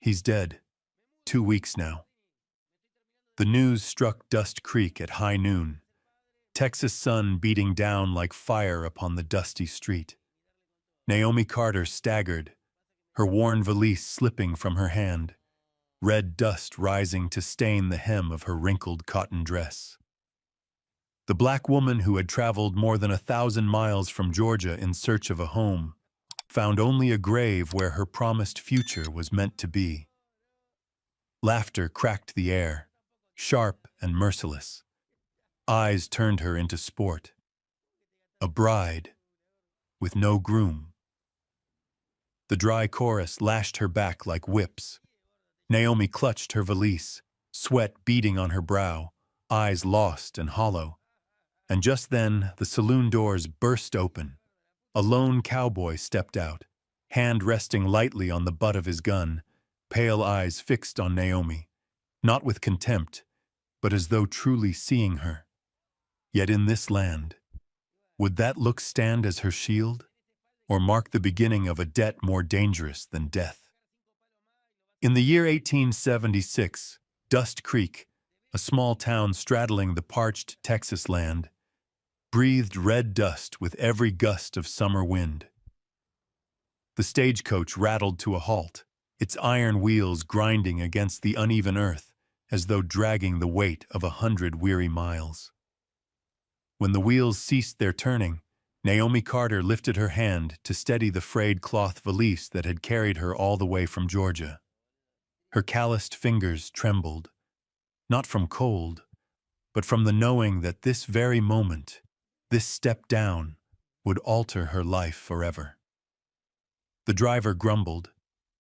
He's dead. 2 weeks now. The news struck Dust Creek at high noon, Texas sun beating down like fire upon the dusty street. Naomi Carter staggered, her worn valise slipping from her hand, red dust rising to stain the hem of her wrinkled cotton dress. The black woman who had traveled more than 1,000 miles from Georgia in search of a home found only a grave where her promised future was meant to be. Laughter cracked the air, sharp and merciless. Eyes turned her into sport. A bride, with no groom. The dry chorus lashed her back like whips. Naomi clutched her valise, sweat beading on her brow, eyes lost and hollow. And just then, the saloon doors burst open. A lone cowboy stepped out, hand resting lightly on the butt of his gun, pale eyes fixed on Naomi, not with contempt, but as though truly seeing her. Yet in this land, would that look stand as her shield, or mark the beginning of a debt more dangerous than death? In the year 1876, Dust Creek, a small town straddling the parched Texas land, breathed red dust with every gust of summer wind. The stagecoach rattled to a halt, its iron wheels grinding against the uneven earth as though dragging the weight of 100 weary miles. When the wheels ceased their turning, Naomi Carter lifted her hand to steady the frayed cloth valise that had carried her all the way from Georgia. Her calloused fingers trembled, not from cold, but from the knowing that this very moment, this step down, would alter her life forever. The driver grumbled,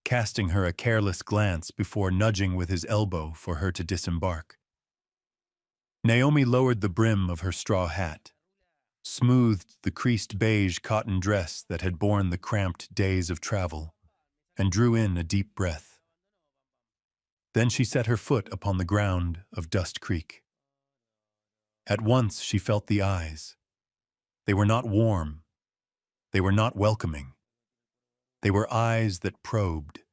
casting her a careless glance before nudging with his elbow for her to disembark. Naomi lowered the brim of her straw hat, smoothed the creased beige cotton dress that had borne the cramped days of travel, and drew in a deep breath. Then she set her foot upon the ground of Dust Creek. At once she felt the eyes. They were not warm. They were not welcoming. They were eyes that probed,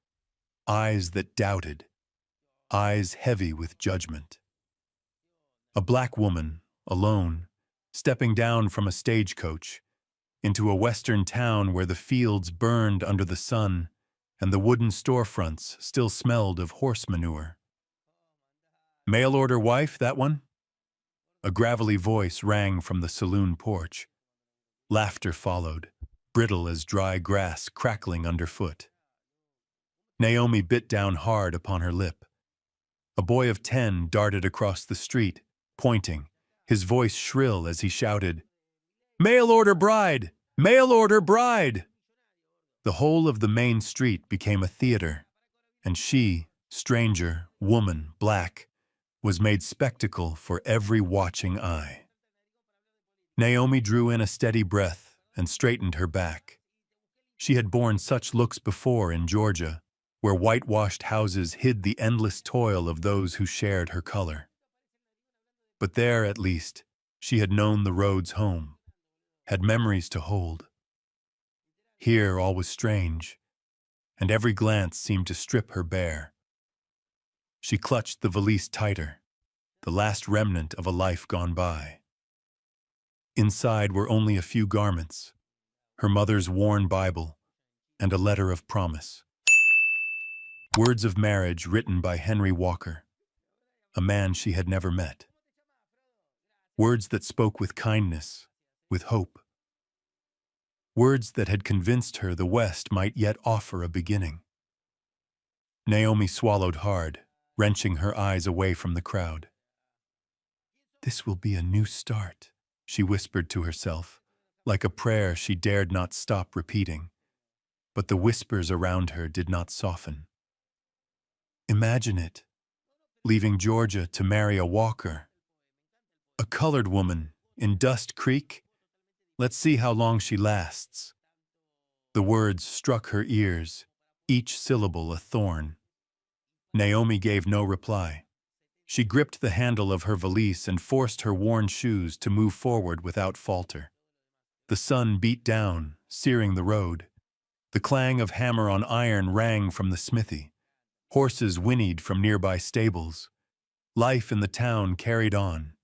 eyes that doubted, eyes heavy with judgment. A black woman, alone, stepping down from a stagecoach into a western town where the fields burned under the sun and the wooden storefronts still smelled of horse manure. "Mail-order wife, that one?" A gravelly voice rang from the saloon porch. Laughter followed, brittle as dry grass crackling underfoot. Naomi bit down hard upon her lip. A boy of 10 darted across the street, pointing, his voice shrill as he shouted, "Mail-order bride! Mail-order bride!" The whole of the main street became a theater, and she, stranger, woman, black, was made spectacle for every watching eye. Naomi drew in a steady breath and straightened her back. She had borne such looks before in Georgia, where whitewashed houses hid the endless toil of those who shared her color. But there, at least, she had known the roads home, had memories to hold. Here all was strange, and every glance seemed to strip her bare. She clutched the valise tighter, the last remnant of a life gone by. Inside were only a few garments, her mother's worn Bible, and a letter of promise. Words of marriage written by Henry Walker, a man she had never met. Words that spoke with kindness, with hope. Words that had convinced her the West might yet offer a beginning. Naomi swallowed hard, wrenching her eyes away from the crowd. "This will be a new start," she whispered to herself, like a prayer she dared not stop repeating. But the whispers around her did not soften. Imagine it, leaving Georgia to marry a Walker. A colored woman in Dust Creek? Let's see how long she lasts. The words struck her ears, each syllable a thorn. Naomi gave no reply. She gripped the handle of her valise and forced her worn shoes to move forward without falter. The sun beat down, searing the road. The clang of hammer on iron rang from the smithy. Horses whinnied from nearby stables. Life in the town carried on.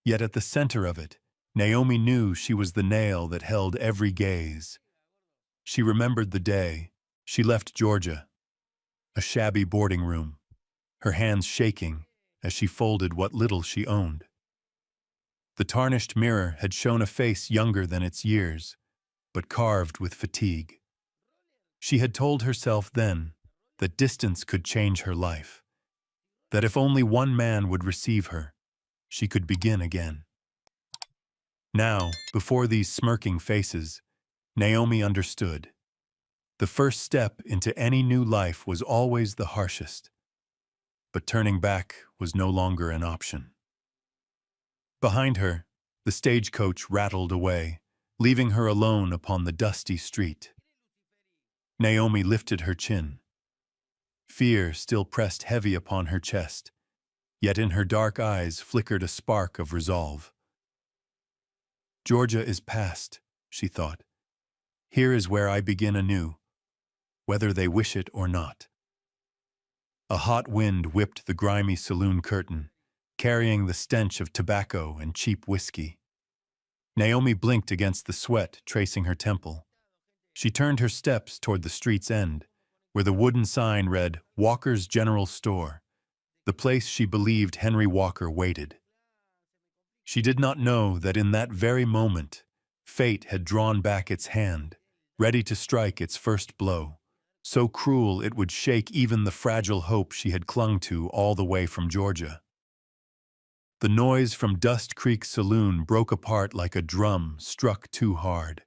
Yet at the center of it, Naomi knew she was the nail that held every gaze. She remembered the day she left Georgia, a shabby boarding room, her hands shaking as she folded what little she owned. The tarnished mirror had shown a face younger than its years, but carved with fatigue. She had told herself then that distance could change her life, that if only one man would receive her, she could begin again. Now, before these smirking faces, Naomi understood. The first step into any new life was always the harshest, but turning back was no longer an option. Behind her, the stagecoach rattled away, leaving her alone upon the dusty street. Naomi lifted her chin. Fear still pressed heavy upon her chest, yet in her dark eyes flickered a spark of resolve. Georgia is past, she thought. Here is where I begin anew, whether they wish it or not. A hot wind whipped the grimy saloon curtain, carrying the stench of tobacco and cheap whiskey. Naomi blinked against the sweat tracing her temple. She turned her steps toward the street's end, where the wooden sign read Walker's General Store, the place she believed Henry Walker waited. She did not know that in that very moment, fate had drawn back its hand, ready to strike its first blow, so cruel it would shake even the fragile hope she had clung to all the way from Georgia. The noise from Dust Creek Saloon broke apart like a drum struck too hard.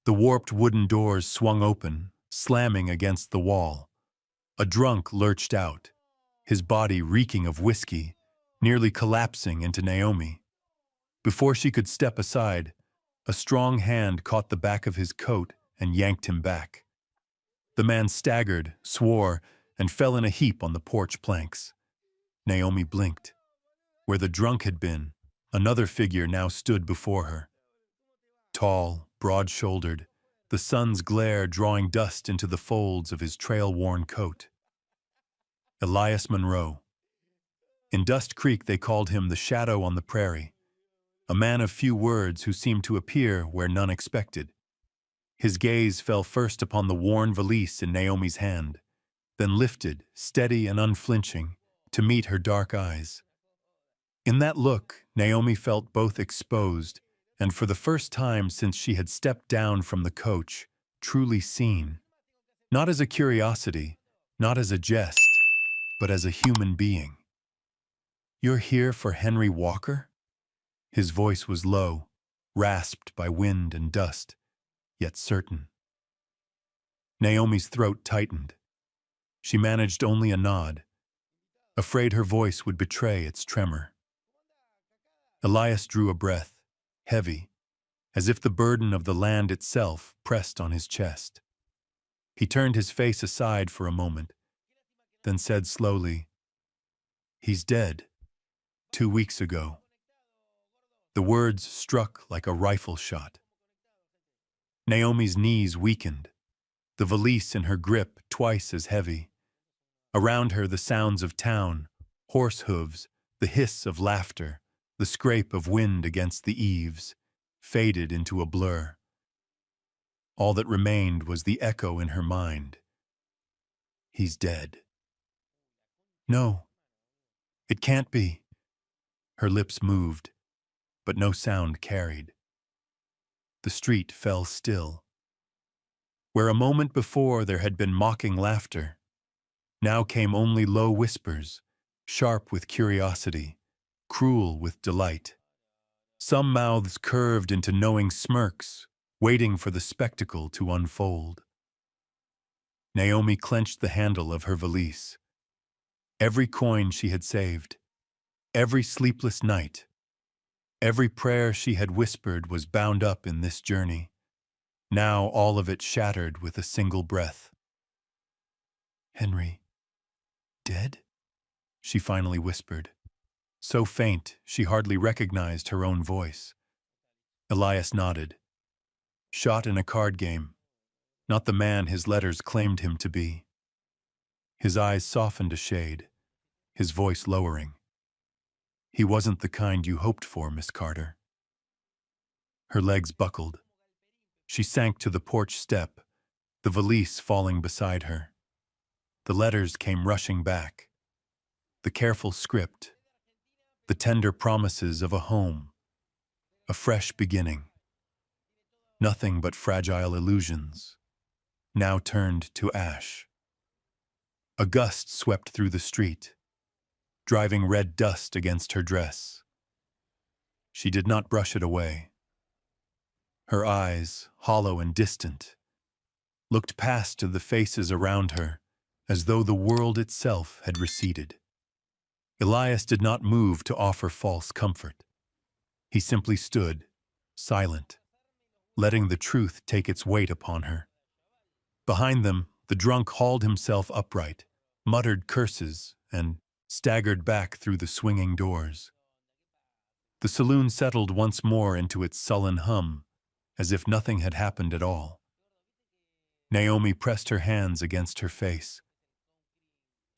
The warped wooden doors swung open, slamming against the wall. A drunk lurched out, his body reeking of whiskey, nearly collapsing into Naomi. Before she could step aside, a strong hand caught the back of his coat and yanked him back. The man staggered, swore, and fell in a heap on the porch planks. Naomi blinked. Where the drunk had been, another figure now stood before her. Tall, broad-shouldered, the sun's glare drawing dust into the folds of his trail-worn coat. Elias Monroe. In Dust Creek they called him the Shadow on the Prairie, a man of few words who seemed to appear where none expected. His gaze fell first upon the worn valise in Naomi's hand, then lifted, steady and unflinching, to meet her dark eyes. In that look, Naomi felt both exposed and, for the first time since she had stepped down from the coach, truly seen. Not as a curiosity, not as a jest, but as a human being. "You're here for Henry Walker?" His voice was low, rasped by wind and dust, yet certain. Naomi's throat tightened. She managed only a nod, afraid her voice would betray its tremor. Elias drew a breath, heavy, as if the burden of the land itself pressed on his chest. He turned his face aside for a moment, then said slowly, "He's dead, 2 weeks ago." The words struck like a rifle shot. Naomi's knees weakened, the valise in her grip twice as heavy. Around her the sounds of town, horse hooves, the hiss of laughter, the scrape of wind against the eaves, faded into a blur. All that remained was the echo in her mind. "He's dead." "No, it can't be." Her lips moved, but no sound carried. The street fell still. Where a moment before there had been mocking laughter, now came only low whispers, sharp with curiosity, cruel with delight. Some mouths curved into knowing smirks, waiting for the spectacle to unfold. Naomi clenched the handle of her valise. Every coin she had saved, every sleepless night, every prayer she had whispered was bound up in this journey. Now all of it shattered with a single breath. "Henry, dead?" she finally whispered, so faint she hardly recognized her own voice. Elias nodded. "Shot in a card game, not the man his letters claimed him to be." His eyes softened a shade, his voice lowering. He wasn't the kind you hoped for, Miss Carter. Her legs buckled. She sank to the porch step, the valise falling beside her. The letters came rushing back. The careful script, the tender promises of a home, a fresh beginning. Nothing but fragile illusions, now turned to ash. A gust swept through the street, driving red dust against her dress. She did not brush it away. Her eyes, hollow and distant, looked past to the faces around her as though the world itself had receded. Elias did not move to offer false comfort. He simply stood, silent, letting the truth take its weight upon her. Behind them, the drunk hauled himself upright, muttered curses, and staggered back through the swinging doors. The saloon settled once more into its sullen hum, as if nothing had happened at all. Naomi pressed her hands against her face.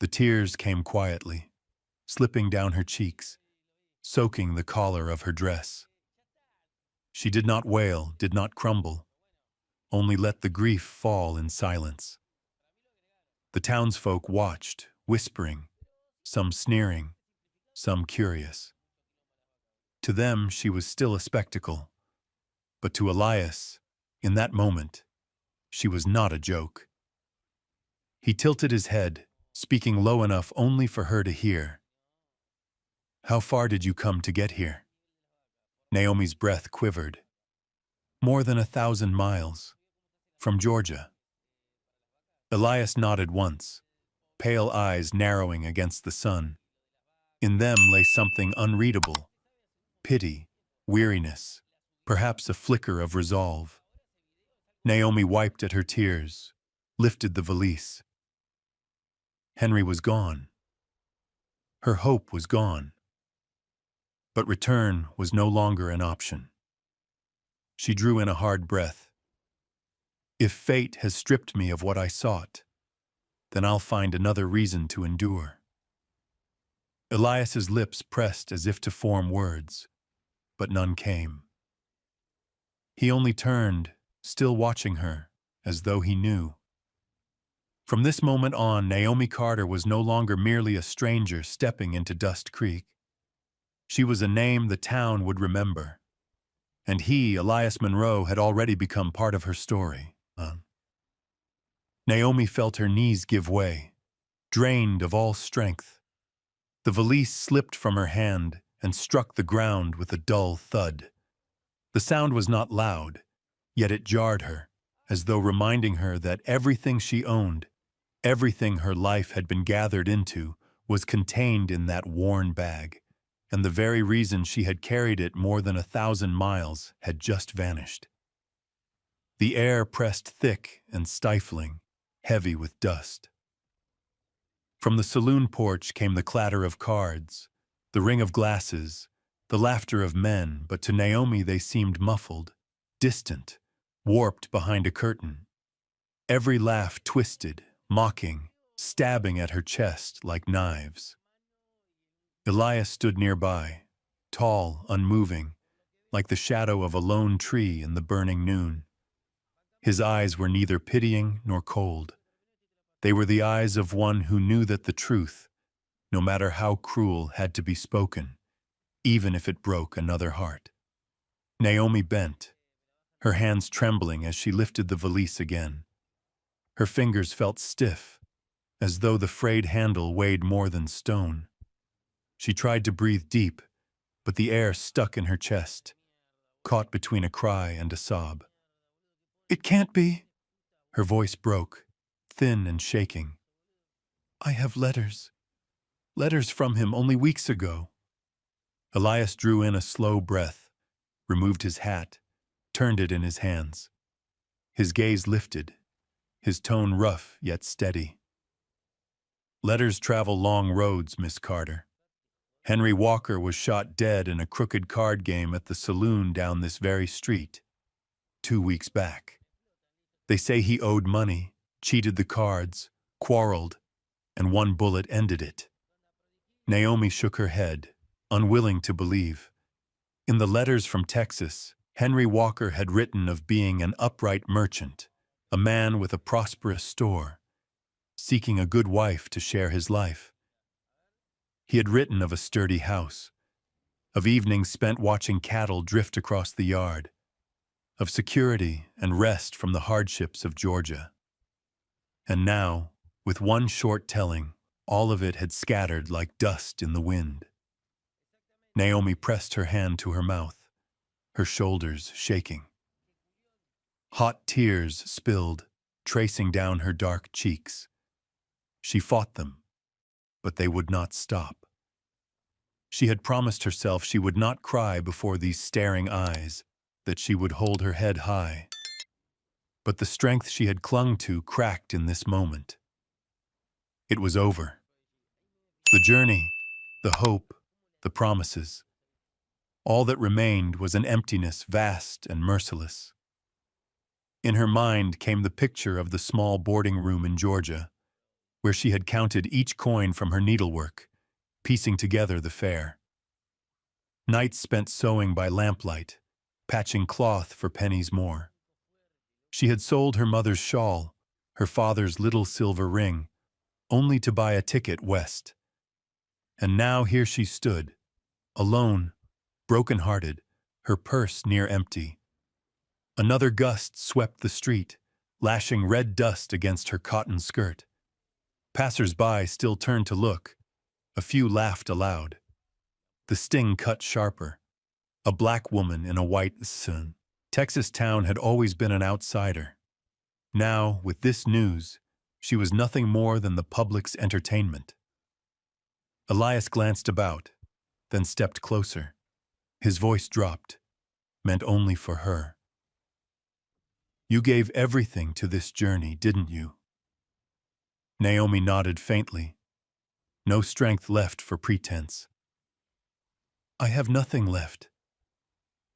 The tears came quietly, slipping down her cheeks, soaking the collar of her dress. She did not wail, did not crumble, only let the grief fall in silence. The townsfolk watched, whispering, some sneering, some curious. To them, she was still a spectacle, but to Elias, in that moment, she was not a joke. He tilted his head, speaking low enough only for her to hear. "How far did you come to get here?" Naomi's breath quivered. "More than 1,000 miles. From Georgia." Elias nodded once, pale eyes narrowing against the sun. In them lay something unreadable. Pity, weariness, perhaps a flicker of resolve. Naomi wiped at her tears, lifted the valise. Henry was gone. Her hope was gone. But return was no longer an option. She drew in a hard breath. If fate has stripped me of what I sought, then I'll find another reason to endure. Elias's lips pressed as if to form words, but none came. He only turned, still watching her, as though he knew. From this moment on, Naomi Carter was no longer merely a stranger stepping into Dust Creek. She was a name the town would remember. And he, Elias Monroe, had already become part of her story. Naomi felt her knees give way, drained of all strength. The valise slipped from her hand and struck the ground with a dull thud. The sound was not loud, yet it jarred her, as though reminding her that everything she owned, everything her life had been gathered into, was contained in that worn bag, and the very reason she had carried it more than 1,000 miles had just vanished. The air pressed thick and stifling, heavy with dust. From the saloon porch came the clatter of cards, the ring of glasses, the laughter of men, but to Naomi they seemed muffled, distant, warped behind a curtain. Every laugh twisted, mocking, stabbing at her chest like knives. Elias stood nearby, tall, unmoving, like the shadow of a lone tree in the burning noon. His eyes were neither pitying nor cold. They were the eyes of one who knew that the truth, no matter how cruel, had to be spoken, even if it broke another heart. Naomi bent, her hands trembling as she lifted the valise again. Her fingers felt stiff, as though the frayed handle weighed more than stone. She tried to breathe deep, but the air stuck in her chest, caught between a cry and a sob. "It can't be." Her voice broke, thin and shaking. "I have letters. Letters from him only weeks ago." Elias drew in a slow breath, removed his hat, turned it in his hands. His gaze lifted, his tone rough yet steady. "Letters travel long roads, Miss Carter. Henry Walker was shot dead in a crooked card game at the saloon down this very street, 2 weeks back. They say he owed money, cheated the cards, quarreled, and one bullet ended it. Naomi shook her head, unwilling to believe. In the letters from Texas, Henry Walker had written of being an upright merchant, a man with a prosperous store, seeking a good wife to share his life. He had written of a sturdy house, of evenings spent watching cattle drift across the yard, of security and rest from the hardships of Georgia. And now, with one short telling, all of it had scattered like dust in the wind. Naomi pressed her hand to her mouth, her shoulders shaking. Hot tears spilled, tracing down her dark cheeks. She fought them, but they would not stop. She had promised herself she would not cry before these staring eyes, that she would hold her head high. But the strength she had clung to cracked in this moment. It was over. The journey, the hope, the promises. All that remained was an emptiness vast and merciless. In her mind came the picture of the small boarding room in Georgia, where she had counted each coin from her needlework, piecing together the fare. Nights spent sewing by lamplight, patching cloth for pennies more. She had sold her mother's shawl, her father's little silver ring, only to buy a ticket west. And now here she stood, alone, broken-hearted, her purse near empty. Another gust swept the street, lashing red dust against her cotton skirt. Passers-by still turned to look. A few laughed aloud. The sting cut sharper. A black woman in a white sun. Texas town had always been an outsider. Now, with this news, she was nothing more than the public's entertainment. Elias glanced about, then stepped closer. His voice dropped, meant only for her. "You gave everything to this journey, didn't you?" Naomi nodded faintly. No strength left for pretense. "I have nothing left.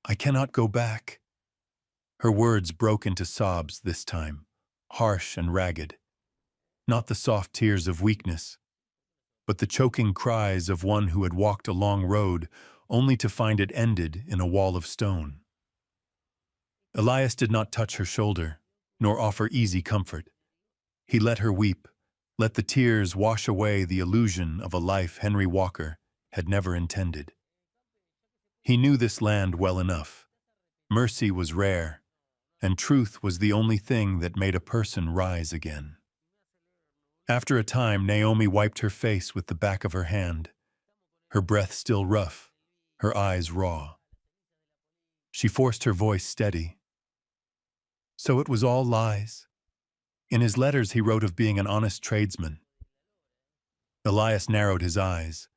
I cannot go back." Her words broke into sobs this time, harsh and ragged. Not the soft tears of weakness, but the choking cries of one who had walked a long road only to find it ended in a wall of stone. Elias did not touch her shoulder, nor offer easy comfort. He let her weep, let the tears wash away the illusion of a life Henry Walker had never intended. He knew this land well enough. Mercy was rare, and truth was the only thing that made a person rise again. After a time, Naomi wiped her face with the back of her hand, her breath still rough, her eyes raw. She forced her voice steady. "So it was all lies?" In his letters he wrote of being an honest tradesman. Elias narrowed his eyes,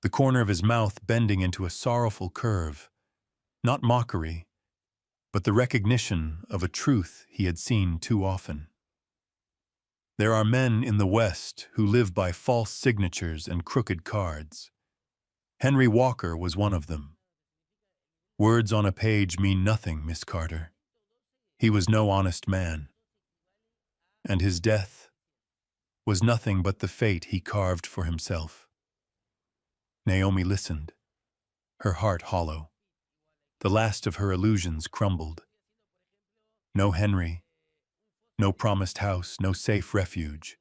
the corner of his mouth bending into a sorrowful curve. Not mockery, but the recognition of a truth he had seen too often. There are men in the West who live by false signatures and crooked cards. Henry Walker was one of them. Words on a page mean nothing, Miss Carter. He was no honest man. And his death was nothing but the fate he carved for himself. Naomi listened, her heart hollow. The last of her illusions crumbled. No Henry, no promised house, no safe refuge.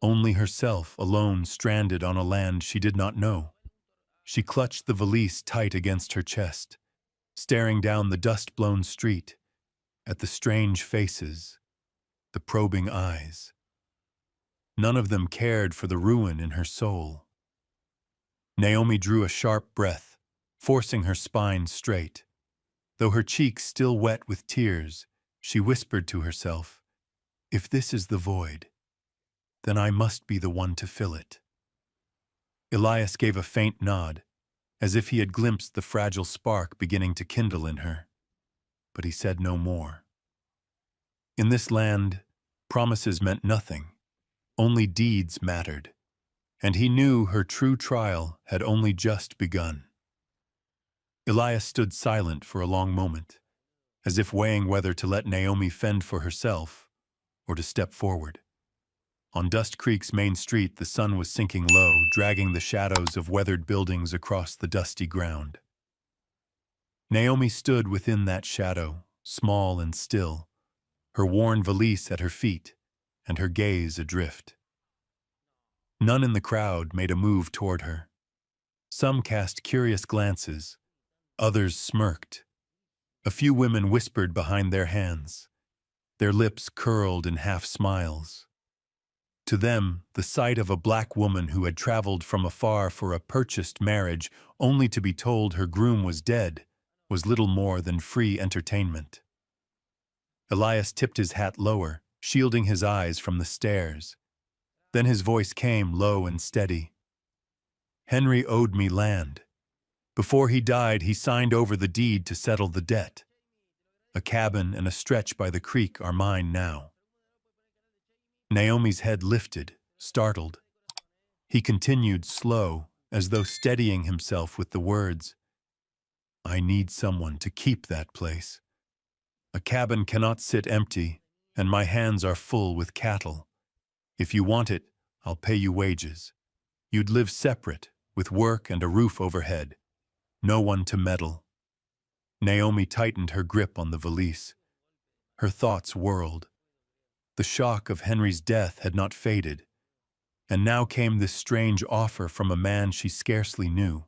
Only herself, alone, stranded on a land she did not know. She clutched the valise tight against her chest, staring down the dust-blown street, at the strange faces, the probing eyes. None of them cared for the ruin in her soul. Naomi drew a sharp breath, forcing her spine straight. Though her cheeks still wet with tears, she whispered to herself, "If this is the void, then I must be the one to fill it." Elias gave a faint nod, as if he had glimpsed the fragile spark beginning to kindle in her. But he said no more. In this land, promises meant nothing. Only deeds mattered. And he knew her true trial had only just begun. Elias stood silent for a long moment, as if weighing whether to let Naomi fend for herself or to step forward. On Dust Creek's main street, the sun was sinking low, dragging the shadows of weathered buildings across the dusty ground. Naomi stood within that shadow, small and still, her worn valise at her feet, and her gaze adrift. None in the crowd made a move toward her. Some cast curious glances, others smirked. A few women whispered behind their hands, their lips curled in half-smiles. To them, the sight of a black woman who had traveled from afar for a purchased marriage only to be told her groom was dead was little more than free entertainment. Elias tipped his hat lower, shielding his eyes from the stares. Then his voice came low and steady. "Henry owed me land. Before he died, he signed over the deed to settle the debt. A cabin and a stretch by the creek are mine now." Naomi's head lifted, startled. He continued slow, as though steadying himself with the words, "I need someone to keep that place. A cabin cannot sit empty, and my hands are full with cattle. If you want it, I'll pay you wages. You'd live separate, with work and a roof overhead. No one to meddle." Naomi tightened her grip on the valise. Her thoughts whirled. The shock of Henry's death had not faded, and now came this strange offer from a man she scarcely knew.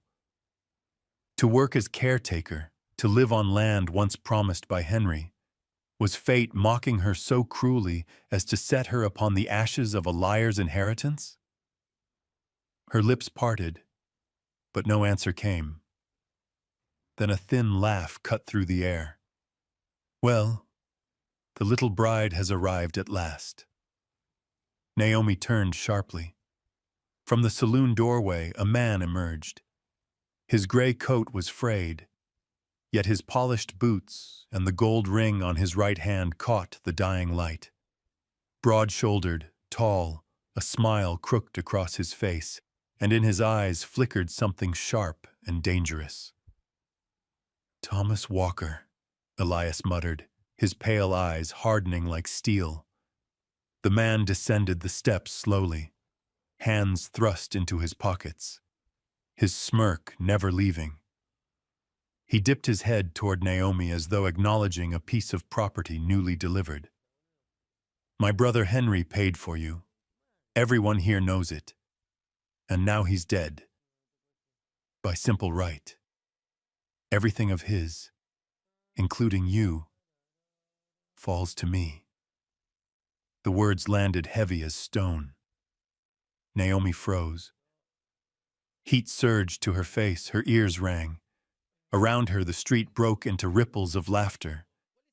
To work as caretaker, to live on land once promised by Henry, was fate mocking her so cruelly as to set her upon the ashes of a liar's inheritance? Her lips parted, but no answer came. Then a thin laugh cut through the air. "Well, the little bride has arrived at last." Naomi turned sharply. From the saloon doorway, a man emerged. His gray coat was frayed, yet his polished boots and the gold ring on his right hand caught the dying light. Broad-shouldered, tall, a smile crooked across his face, and in his eyes flickered something sharp and dangerous. "Thomas Walker," Elias muttered, his pale eyes hardening like steel. The man descended the steps slowly, hands thrust into his pockets, his smirk never leaving. He dipped his head toward Naomi as though acknowledging a piece of property newly delivered. "My brother Henry paid for you. Everyone here knows it. And now he's dead. By simple right. Everything of his, including you, falls to me." The words landed heavy as stone. Naomi froze. Heat surged to her face, her ears rang. Around her, the street broke into ripples of laughter,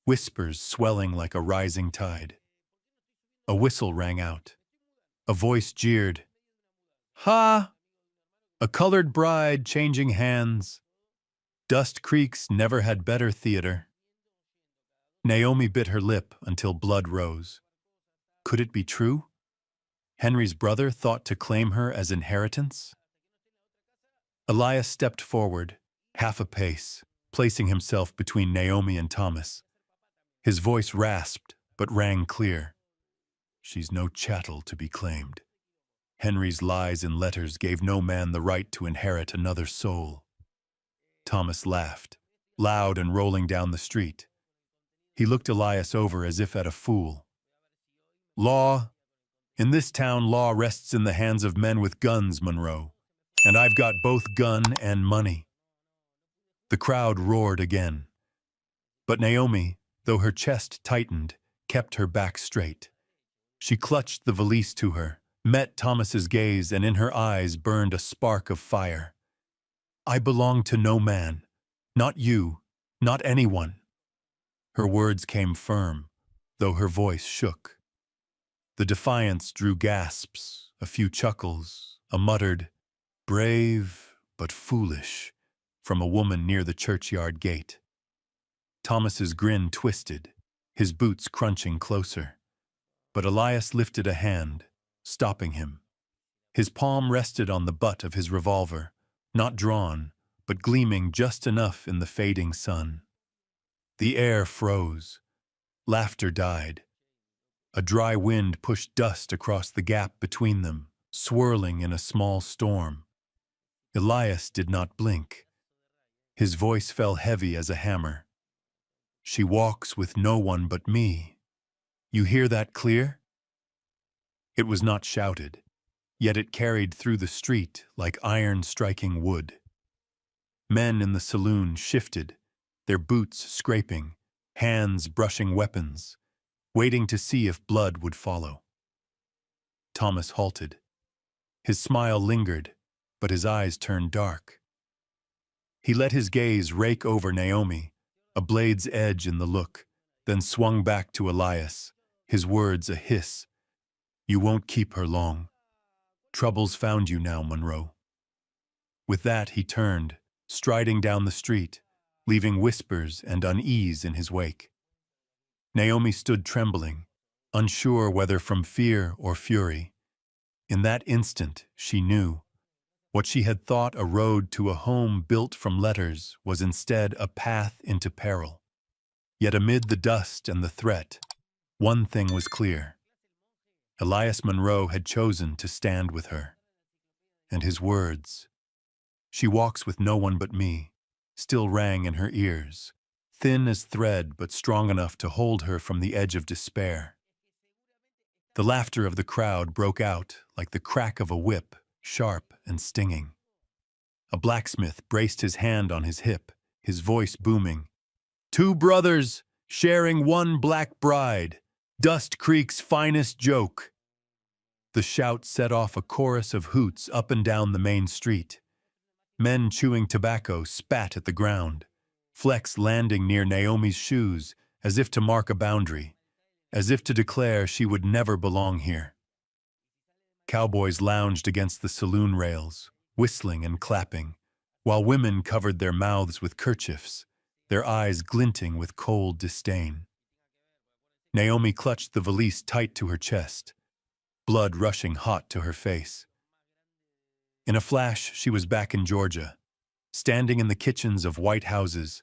whispers swelling like a rising tide. A whistle rang out. A voice jeered, "Ha! A colored bride changing hands. Dust Creek's never had better theater." Naomi bit her lip until blood rose. Could it be true? Henry's brother thought to claim her as inheritance? Elias stepped forward, half a pace, placing himself between Naomi and Thomas. His voice rasped, but rang clear. "She's no chattel to be claimed. Henry's lies in letters gave no man the right to inherit another soul." Thomas laughed, loud and rolling down the street. He looked Elias over as if at a fool. "Law? In this town, law rests in the hands of men with guns, Monroe. And I've got both gun and money." The crowd roared again. But Naomi, though her chest tightened, kept her back straight. She clutched the valise to her, met Thomas's gaze, and in her eyes burned a spark of fire. "I belong to no man. Not you. Not anyone." Her words came firm, though her voice shook. The defiance drew gasps, a few chuckles, a muttered, "Brave but foolish," from a woman near the churchyard gate. Thomas's grin twisted, his boots crunching closer. But Elias lifted a hand, stopping him. His palm rested on the butt of his revolver, not drawn, but gleaming just enough in the fading sun. The air froze. Laughter died. A dry wind pushed dust across the gap between them, swirling in a small storm. Elias did not blink. His voice fell heavy as a hammer. "She walks with no one but me. You hear that clear?" It was not shouted, yet it carried through the street like iron striking wood. Men in the saloon shifted, their boots scraping, hands brushing weapons, waiting to see if blood would follow. Thomas halted. His smile lingered, but his eyes turned dark. He let his gaze rake over Naomi, a blade's edge in the look, then swung back to Elias, his words a hiss. "You won't keep her long. Trouble's found you now, Monroe." With that, he turned, striding down the street, leaving whispers and unease in his wake. Naomi stood trembling, unsure whether from fear or fury. In that instant, she knew. What she had thought a road to a home built from letters was instead a path into peril. Yet amid the dust and the threat, one thing was clear. Elias Monroe had chosen to stand with her. And his words, "She walks with no one but me," still rang in her ears, thin as thread but strong enough to hold her from the edge of despair. The laughter of the crowd broke out like the crack of a whip, sharp and stinging. A blacksmith braced his hand on his hip, his voice booming. "Two brothers sharing one black bride, Dust Creek's finest joke." The shout set off a chorus of hoots up and down the main street. Men chewing tobacco spat at the ground, flecks landing near Naomi's shoes as if to mark a boundary, as if to declare she would never belong here. Cowboys lounged against the saloon rails, whistling and clapping, while women covered their mouths with kerchiefs, their eyes glinting with cold disdain. Naomi clutched the valise tight to her chest, blood rushing hot to her face. In a flash, she was back in Georgia, standing in the kitchens of white houses,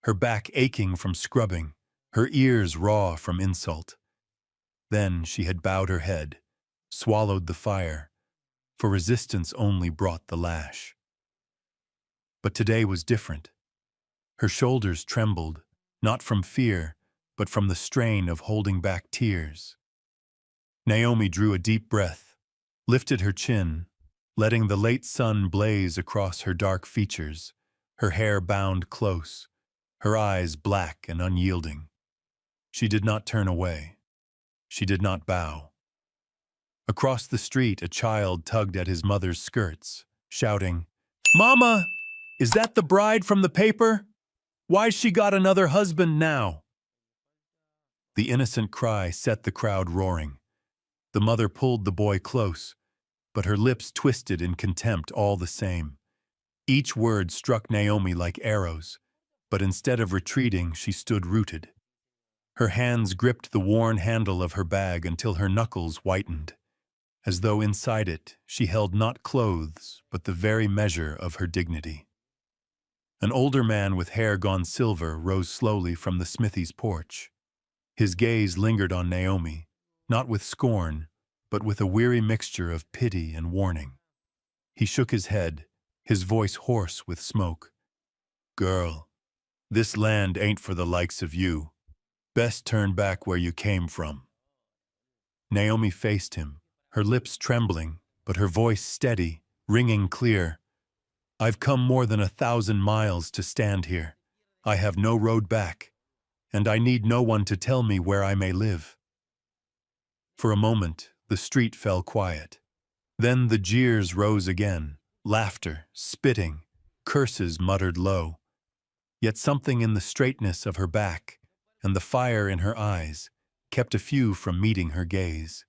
her back aching from scrubbing, her ears raw from insult. Then she had bowed her head, swallowed the fire, for resistance only brought the lash. But today was different. Her shoulders trembled, not from fear, but from the strain of holding back tears. Naomi drew a deep breath, lifted her chin, letting the late sun blaze across her dark features, her hair bound close, her eyes black and unyielding. She did not turn away. She did not bow. Across the street, a child tugged at his mother's skirts, shouting, "Mama, is that the bride from the paper? Why's she got another husband now?" The innocent cry set the crowd roaring. The mother pulled the boy close, but her lips twisted in contempt all the same. Each word struck Naomi like arrows, but instead of retreating, she stood rooted. Her hands gripped the worn handle of her bag until her knuckles whitened, as though inside it she held not clothes, but the very measure of her dignity. An older man with hair gone silver rose slowly from the smithy's porch. His gaze lingered on Naomi, not with scorn, but with a weary mixture of pity and warning. He shook his head, his voice hoarse with smoke. "Girl, this land ain't for the likes of you. Best turn back where you came from." Naomi faced him, her lips trembling, but her voice steady, ringing clear. "I've come more than 1,000 miles to stand here. I have no road back, and I need no one to tell me where I may live." For a moment, the street fell quiet. Then the jeers rose again, laughter, spitting, curses muttered low. Yet something in the straightness of her back and the fire in her eyes kept a few from meeting her gaze.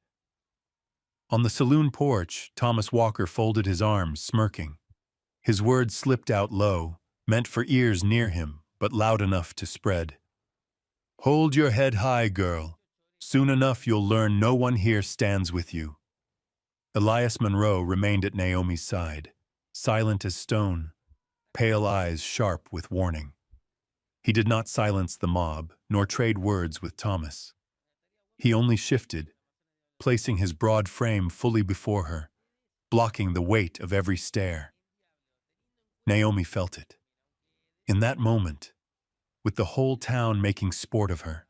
On the saloon porch, Thomas Walker folded his arms, smirking. His words slipped out low, meant for ears near him, but loud enough to spread. "Hold your head high, girl. Soon enough you'll learn no one here stands with you." Elias Monroe remained at Naomi's side, silent as stone, pale eyes sharp with warning. He did not silence the mob, nor trade words with Thomas. He only shifted, placing his broad frame fully before her, blocking the weight of every stare. Naomi felt it. In that moment, with the whole town making sport of her,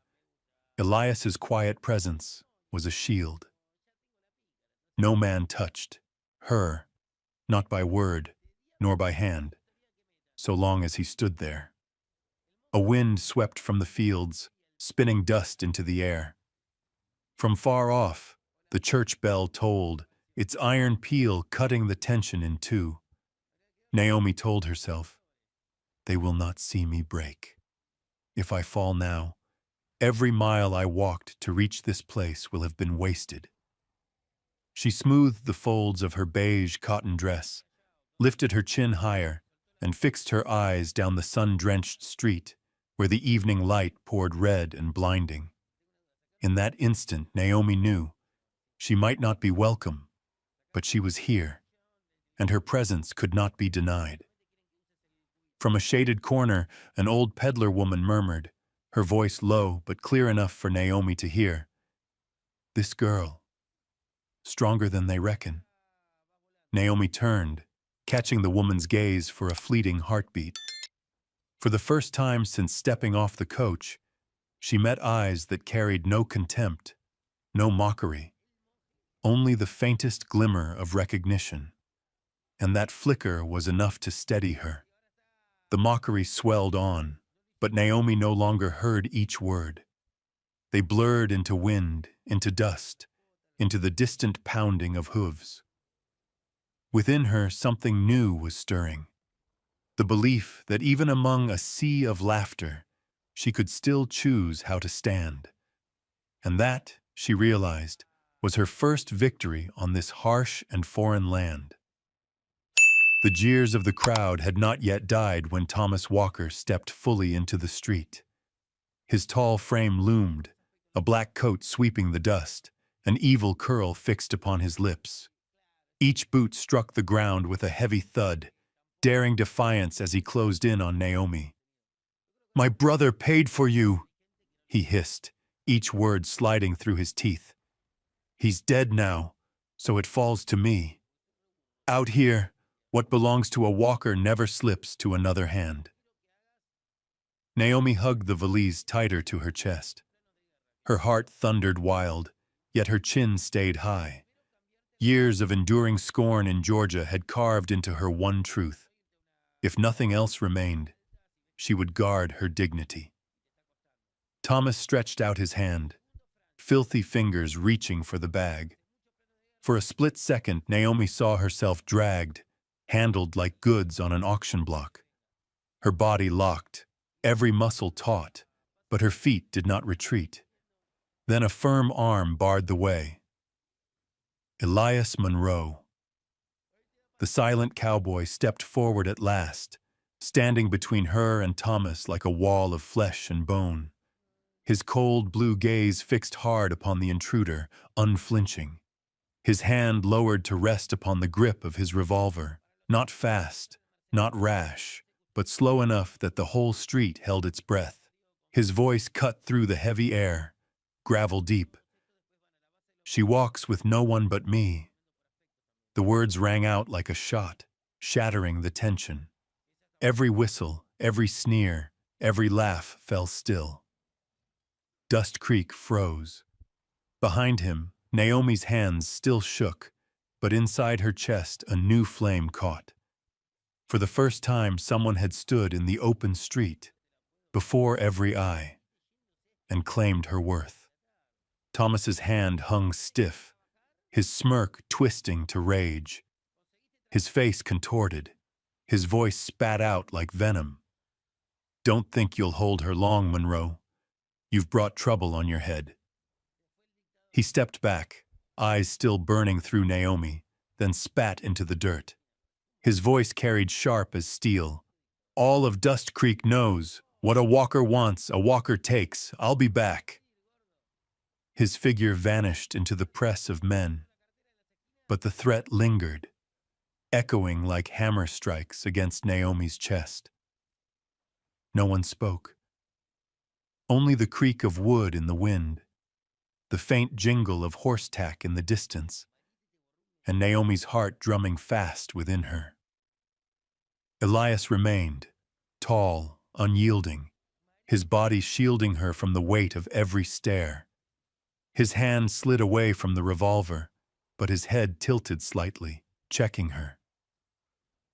Elias's quiet presence was a shield. No man touched her, not by word, nor by hand, so long as he stood there. A wind swept from the fields, spinning dust into the air. From far off, the church bell tolled, its iron peal cutting the tension in two. Naomi told herself, "They will not see me break. If I fall now, every mile I walked to reach this place will have been wasted." She smoothed the folds of her beige cotton dress, lifted her chin higher, and fixed her eyes down the sun-drenched street where the evening light poured red and blinding. In that instant, Naomi knew she might not be welcome, but she was here, and her presence could not be denied. From a shaded corner, an old peddler woman murmured, her voice low but clear enough for Naomi to hear, "This girl, stronger than they reckon." Naomi turned, catching the woman's gaze for a fleeting heartbeat. For the first time since stepping off the coach, she met eyes that carried no contempt, no mockery, only the faintest glimmer of recognition. And that flicker was enough to steady her. The mockery swelled on, but Naomi no longer heard each word. They blurred into wind, into dust, into the distant pounding of hooves. Within her, something new was stirring. The belief that even among a sea of laughter, she could still choose how to stand. And that, she realized, was her first victory on this harsh and foreign land. The jeers of the crowd had not yet died when Thomas Walker stepped fully into the street. His tall frame loomed, a black coat sweeping the dust, an evil curl fixed upon his lips. Each boot struck the ground with a heavy thud, daring defiance as he closed in on Naomi. "My brother paid for you," he hissed, each word sliding through his teeth. "He's dead now, so it falls to me. Out here, what belongs to a walker never slips to another hand." Naomi hugged the valise tighter to her chest. Her heart thundered wild, yet her chin stayed high. Years of enduring scorn in Georgia had carved into her one truth. If nothing else remained, she would guard her dignity. Thomas stretched out his hand, filthy fingers reaching for the bag. For a split second, Naomi saw herself dragged, handled like goods on an auction block. Her body locked, every muscle taut, but her feet did not retreat. Then a firm arm barred the way. Elias Monroe. The silent cowboy stepped forward at last, standing between her and Thomas like a wall of flesh and bone. His cold blue gaze fixed hard upon the intruder, unflinching. His hand lowered to rest upon the grip of his revolver, not fast, not rash, but slow enough that the whole street held its breath. His voice cut through the heavy air, gravel deep. "She walks with no one but me." The words rang out like a shot, shattering the tension. Every whistle, every sneer, every laugh fell still. Dust Creek froze. Behind him, Naomi's hands still shook, but inside her chest a new flame caught. For the first time, someone had stood in the open street, before every eye, and claimed her worth. Thomas's hand hung stiff, his smirk twisting to rage. His face contorted, his voice spat out like venom. "Don't think you'll hold her long, Monroe. You've brought trouble on your head." He stepped back, eyes still burning through Naomi, then spat into the dirt. His voice carried sharp as steel. "All of Dust Creek knows. What a walker wants, a walker takes. I'll be back." His figure vanished into the press of men. But the threat lingered, echoing like hammer strikes against Naomi's chest. No one spoke. Only the creak of wood in the wind. the faint jingle of horse tack in the distance, and Naomi's heart drumming fast within her. Elias remained, tall, unyielding, his body shielding her from the weight of every stare. His hand slid away from the revolver, but his head tilted slightly, checking her.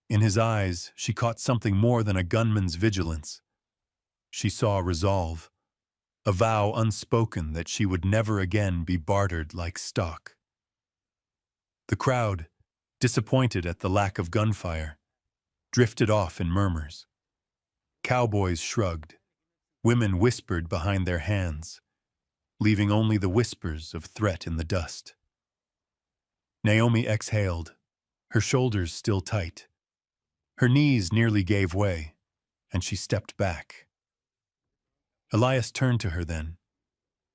In his eyes, she caught something more than a gunman's vigilance. She saw resolve, a vow unspoken that she would never again be bartered like stock. The crowd, disappointed at the lack of gunfire, drifted off in murmurs. Cowboys shrugged. Women whispered behind their hands, leaving only the whispers of threat in the dust. Naomi exhaled, her shoulders still tight. Her knees nearly gave way, and she stepped back. Elias turned to her then,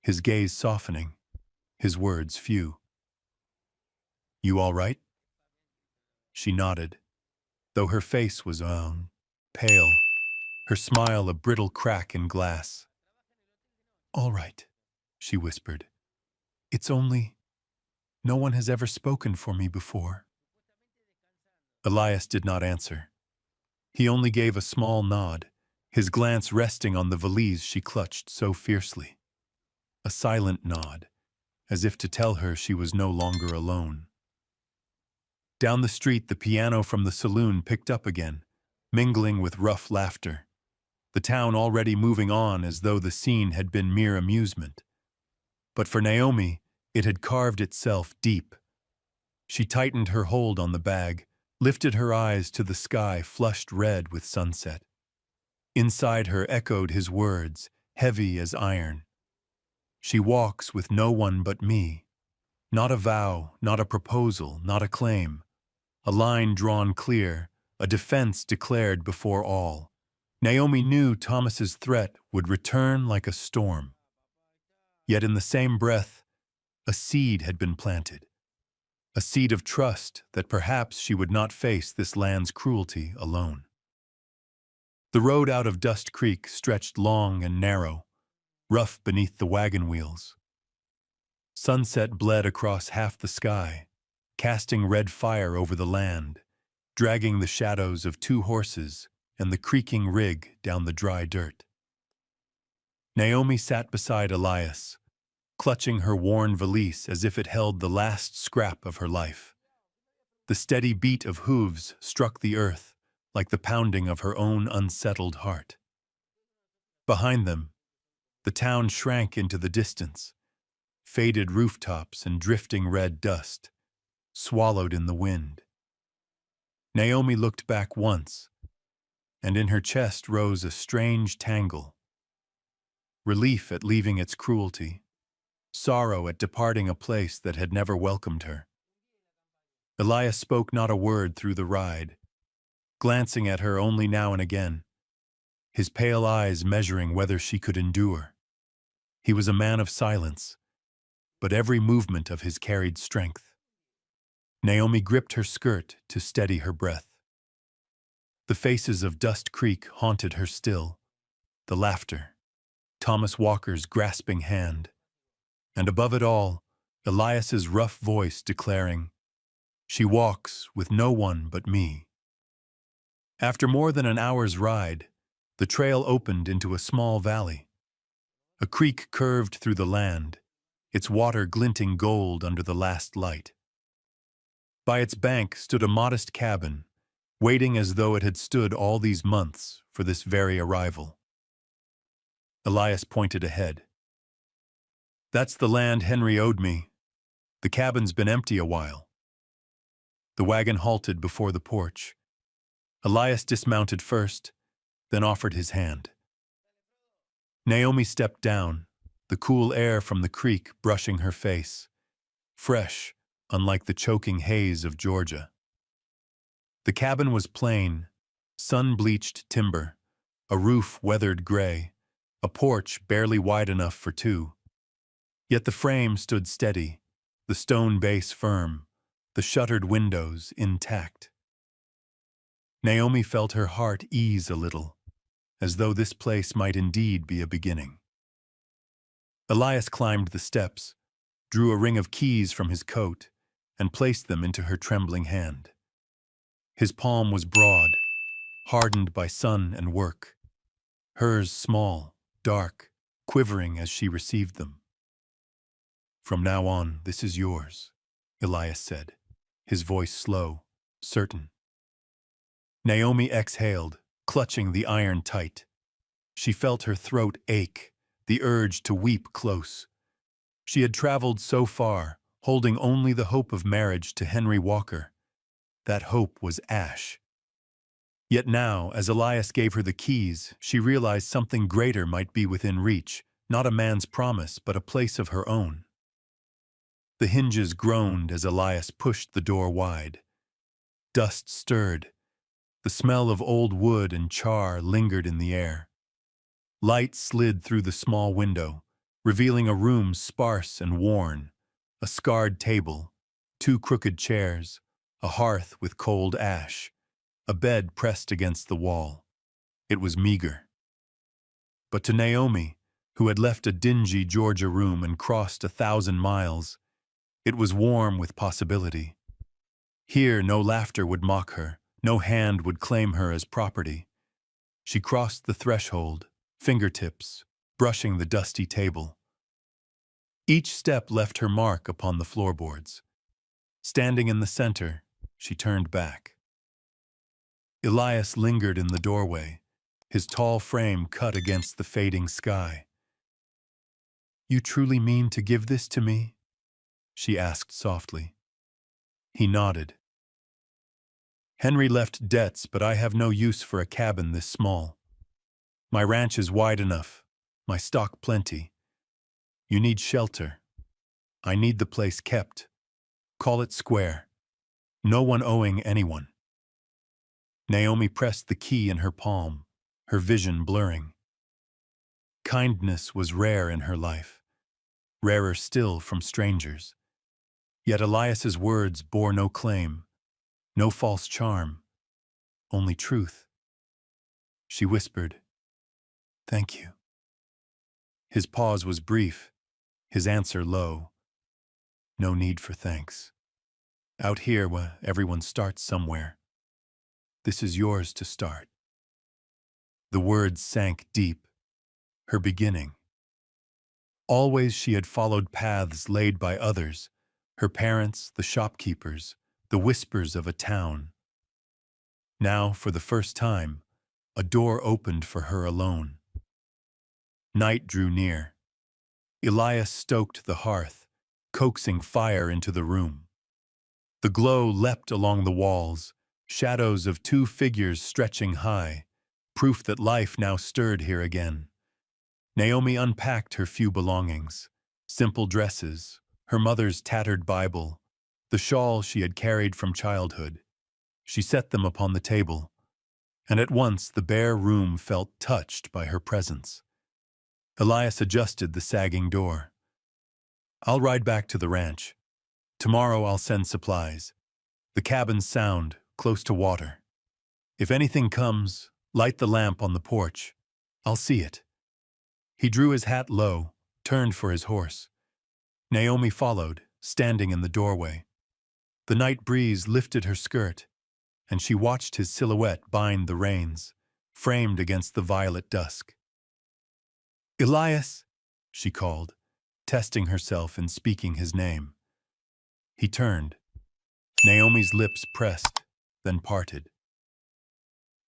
his gaze softening, his words few. "You all right?" She nodded, though her face was pale, her smile a brittle crack in glass. "All right," she whispered. "It's only, no one has ever spoken for me before." Elias did not answer. He only gave a small nod, his glance resting on the valise she clutched so fiercely. A silent nod, as if to tell her she was no longer alone. Down the street, the piano from the saloon picked up again, mingling with rough laughter. The town already moving on as though the scene had been mere amusement. But for Naomi, it had carved itself deep. She tightened her hold on the bag, lifted her eyes to the sky flushed red with sunset. Inside her echoed his words, heavy as iron. "She walks with no one but me." Not a vow, not a proposal, not a claim. A line drawn clear, a defense declared before all. Naomi knew Thomas's threat would return like a storm. Yet in the same breath, a seed had been planted. A seed of trust that perhaps she would not face this land's cruelty alone. The road out of Dust Creek stretched long and narrow, rough beneath the wagon wheels. Sunset bled across half the sky, casting red fire over the land, dragging the shadows of two horses and the creaking rig down the dry dirt. Naomi sat beside Elias, clutching her worn valise as if it held the last scrap of her life. The steady beat of hooves struck the earth like the pounding of her own unsettled heart. Behind them, the town shrank into the distance, faded rooftops and drifting red dust, swallowed in the wind. Naomi looked back once, and in her chest rose a strange tangle. Relief at leaving its cruelty, sorrow at departing a place that had never welcomed her. Elias spoke not a word through the ride, glancing at her only now and again, his pale eyes measuring whether she could endure. He was a man of silence, but every movement of his carried strength. Naomi gripped her skirt to steady her breath. The faces of Dust Creek haunted her still, the laughter, Thomas Walker's grasping hand, and above it all, Elias's rough voice declaring, "She walks with no one but me." After more than an hour's ride, the trail opened into a small valley. A creek curved through the land, its water glinting gold under the last light. By its bank stood a modest cabin, waiting as though it had stood all these months for this very arrival. Elias pointed ahead. "That's the land Henry owed me. The cabin's been empty a while." The wagon halted before the porch. Elias dismounted first, then offered his hand. Naomi stepped down, the cool air from the creek brushing her face, fresh, unlike the choking haze of Georgia. The cabin was plain, sun-bleached timber, a roof weathered gray, a porch barely wide enough for two. Yet the frame stood steady, the stone base firm, the shuttered windows intact. Naomi felt her heart ease a little, as though this place might indeed be a beginning. Elias climbed the steps, drew a ring of keys from his coat, and placed them into her trembling hand. His palm was broad, hardened by sun and work, hers small, dark, quivering as she received them. "From now on, this is yours," Elias said, his voice slow, certain. Naomi exhaled, clutching the iron tight. She felt her throat ache, the urge to weep close. She had traveled so far, holding only the hope of marriage to Henry Walker. That hope was ash. Yet now, as Elias gave her the keys, she realized something greater might be within reach, not a man's promise, but a place of her own. The hinges groaned as Elias pushed the door wide. Dust stirred. The smell of old wood and char lingered in the air. Light slid through the small window, revealing a room sparse and worn, a scarred table, 2 crooked chairs, a hearth with cold ash, a bed pressed against the wall. It was meager. But to Naomi, who had left a dingy Georgia room and crossed 1,000 miles, it was warm with possibility. Here no laughter would mock her, no hand would claim her as property. She crossed the threshold, fingertips brushing the dusty table. Each step left her mark upon the floorboards. Standing in the center, she turned back. Elias lingered in the doorway, his tall frame cut against the fading sky. "You truly mean to give this to me?" she asked softly. He nodded. "Henry left debts, but I have no use for a cabin this small. My ranch is wide enough, my stock plenty. You need shelter. I need the place kept. Call it square. No one owing anyone." Naomi pressed the key in her palm, her vision blurring. Kindness was rare in her life, rarer still from strangers. Yet Elias's words bore no claim, no false charm, only truth. She whispered, "Thank you." His pause was brief, his answer low. "No need for thanks. Out here, everyone starts somewhere. This is yours to start." The words sank deep, her beginning. Always she had followed paths laid by others, her parents, the shopkeepers, the whispers of a town. Now, for the first time, a door opened for her alone. Night drew near. Elias stoked the hearth, coaxing fire into the room. The glow leapt along the walls, shadows of 2 figures stretching high, proof that life now stirred here again. Naomi unpacked her few belongings, simple dresses, her mother's tattered Bible, the shawl she had carried from childhood. She set them upon the table, and at once the bare room felt touched by her presence. Elias adjusted the sagging door. "I'll ride back to the ranch. Tomorrow I'll send supplies. The cabin's sound, close to water. If anything comes, light the lamp on the porch. I'll see it." He drew his hat low, turned for his horse. Naomi followed, standing in the doorway. The night breeze lifted her skirt, and she watched his silhouette bind the reins, framed against the violet dusk. "Elias," she called, testing herself in speaking his name. He turned. Naomi's lips pressed, then parted.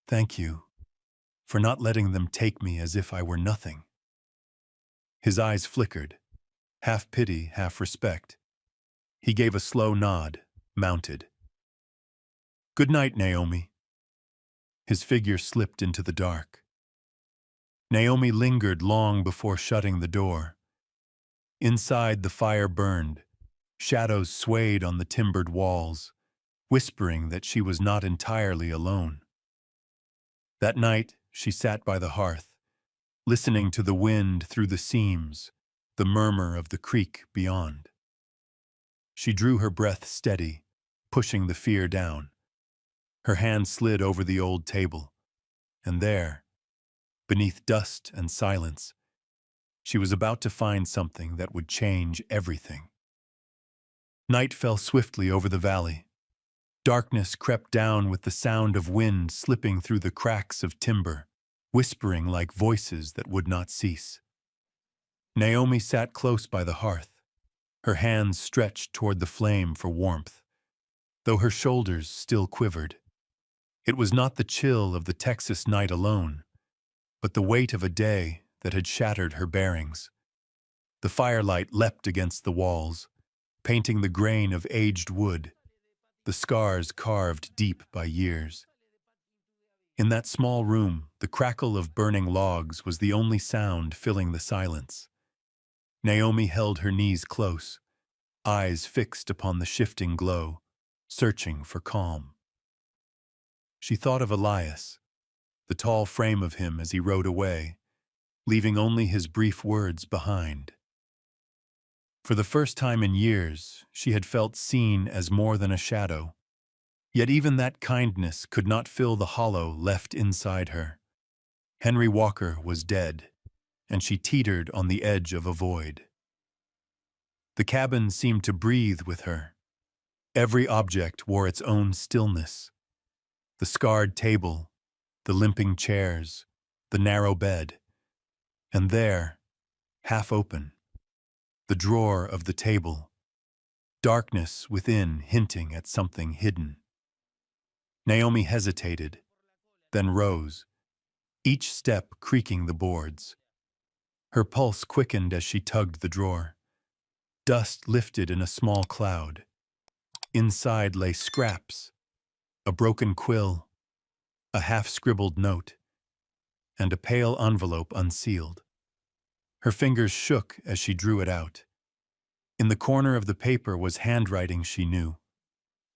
"Thank you for not letting them take me as if I were nothing." His eyes flickered, half pity, half respect. He gave a slow nod, mounted. "Good night, Naomi." His figure slipped into the dark. Naomi lingered long before shutting the door. Inside, the fire burned. Shadows swayed on the timbered walls, whispering that she was not entirely alone. That night, she sat by the hearth, listening to the wind through the seams, the murmur of the creek beyond. She drew her breath steady, pushing the fear down. Her hand slid over the old table, and there, beneath dust and silence, she was about to find something that would change everything. Night fell swiftly over the valley. Darkness crept down with the sound of wind slipping through the cracks of timber, whispering like voices that would not cease. Naomi sat close by the hearth, her hands stretched toward the flame for warmth, though her shoulders still quivered. It was not the chill of the Texas night alone, but the weight of a day that had shattered her bearings. The firelight leapt against the walls, painting the grain of aged wood, the scars carved deep by years. In that small room, the crackle of burning logs was the only sound filling the silence. Naomi held her knees close, eyes fixed upon the shifting glow, searching for calm. She thought of Elias, the tall frame of him as he rode away, leaving only his brief words behind. For the first time in years, she had felt seen as more than a shadow. Yet even that kindness could not fill the hollow left inside her. Henry Walker was dead, and she teetered on the edge of a void. The cabin seemed to breathe with her. Every object wore its own stillness. The scarred table, the limping chairs, the narrow bed, and there, half open, the drawer of the table, darkness within hinting at something hidden. Naomi hesitated, then rose, each step creaking the boards. Her pulse quickened as she tugged the drawer. Dust lifted in a small cloud. Inside lay scraps, a broken quill, a half-scribbled note, and a pale envelope unsealed. Her fingers shook as she drew it out. In the corner of the paper was handwriting she knew.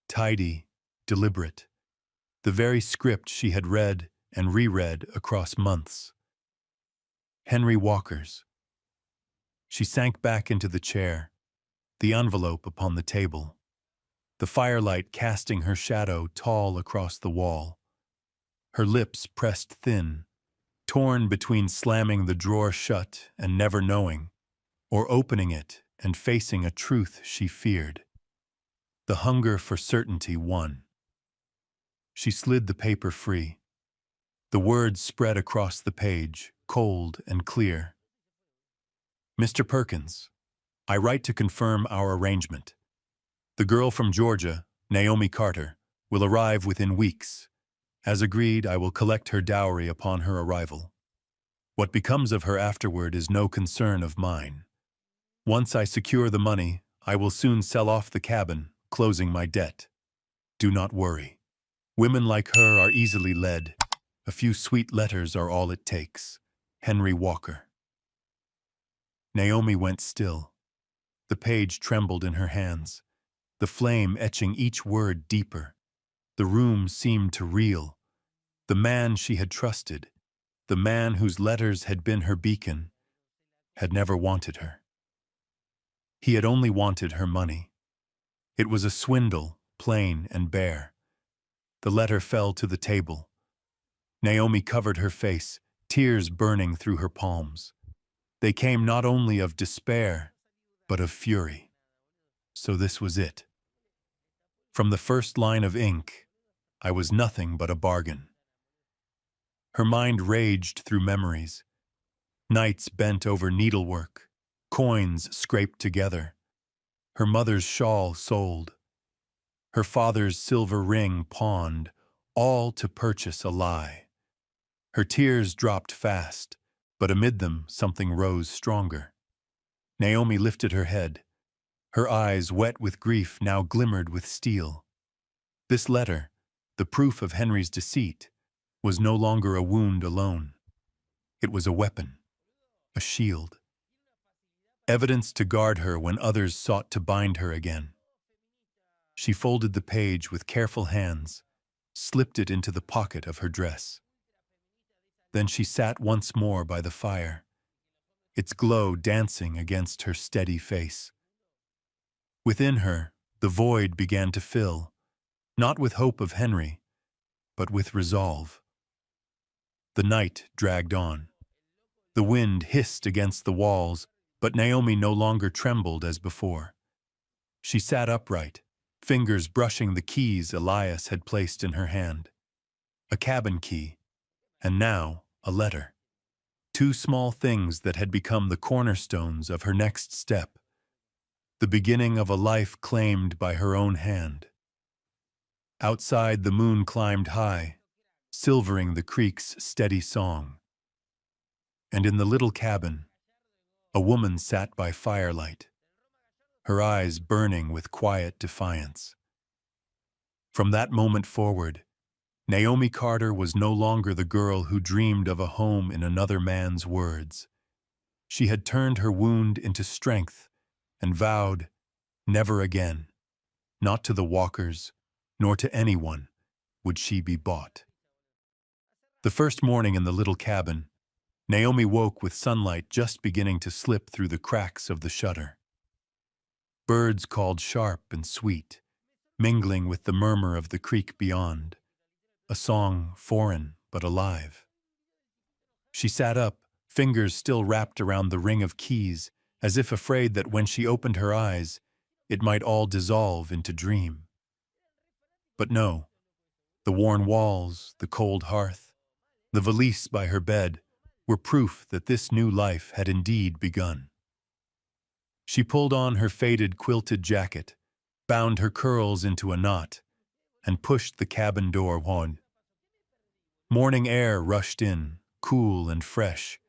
Tidy, deliberate. The very script she had read and reread across months. Henry Walker's. She sank back into the chair, the envelope upon the table, the firelight casting her shadow tall across the wall. Her lips pressed thin, torn between slamming the drawer shut and never knowing, or opening it and facing a truth she feared. The hunger for certainty won. She slid the paper free. The words spread across the page, cold and clear. Mr. Perkins, I write to confirm our arrangement. The girl from Georgia, Naomi Carter, will arrive within weeks. As agreed, I will collect her dowry upon her arrival. What becomes of her afterward is no concern of mine. Once I secure the money, I will soon sell off the cabin, closing my debt. Do not worry. Women like her are easily led. A few sweet letters are all it takes. Henry Walker. Naomi went still. The page trembled in her hands, the flame etching each word deeper. The room seemed to reel. The man she had trusted, the man whose letters had been her beacon, had never wanted her. He had only wanted her money. It was a swindle, plain and bare. The letter fell to the table. Naomi covered her face, tears burning through her palms. They came not only of despair, but of fury. So this was it. From the first line of ink, I was nothing but a bargain. Her mind raged through memories. Nights bent over needlework, coins scraped together. Her mother's shawl sold. Her father's silver ring pawned, all to purchase a lie. Her tears dropped fast, but amid them something rose stronger. Naomi lifted her head. Her eyes, wet with grief, now glimmered with steel. This letter, the proof of Henry's deceit, was no longer a wound alone. It was a weapon, a shield. Evidence to guard her when others sought to bind her again. She folded the page with careful hands, slipped it into the pocket of her dress. Then she sat once more by the fire, its glow dancing against her steady face. Within her, the void began to fill, not with hope of Henry, but with resolve. The night dragged on. The wind hissed against the walls, but Naomi no longer trembled as before. She sat upright, fingers brushing the keys Elias had placed in her hand. A cabin key, and now a letter. Two small things that had become the cornerstones of her next step, the beginning of a life claimed by her own hand. Outside, the moon climbed high, silvering the creek's steady song. And in the little cabin, a woman sat by firelight, her eyes burning with quiet defiance. From that moment forward, Naomi Carter was no longer the girl who dreamed of a home in another man's words. She had turned her wound into strength and vowed, never again, not to the walkers, nor to anyone, would she be bought. The first morning in the little cabin, Naomi woke with sunlight just beginning to slip through the cracks of the shutter. Birds called sharp and sweet, mingling with the murmur of the creek beyond, a song foreign but alive. She sat up, fingers still wrapped around the ring of keys, as if afraid that when she opened her eyes, it might all dissolve into dream. But no, the worn walls, the cold hearth, the valise by her bed were proof that this new life had indeed begun. She pulled on her faded quilted jacket, bound her curls into a knot, and pushed the cabin door wide. Morning air rushed in, cool and fresh,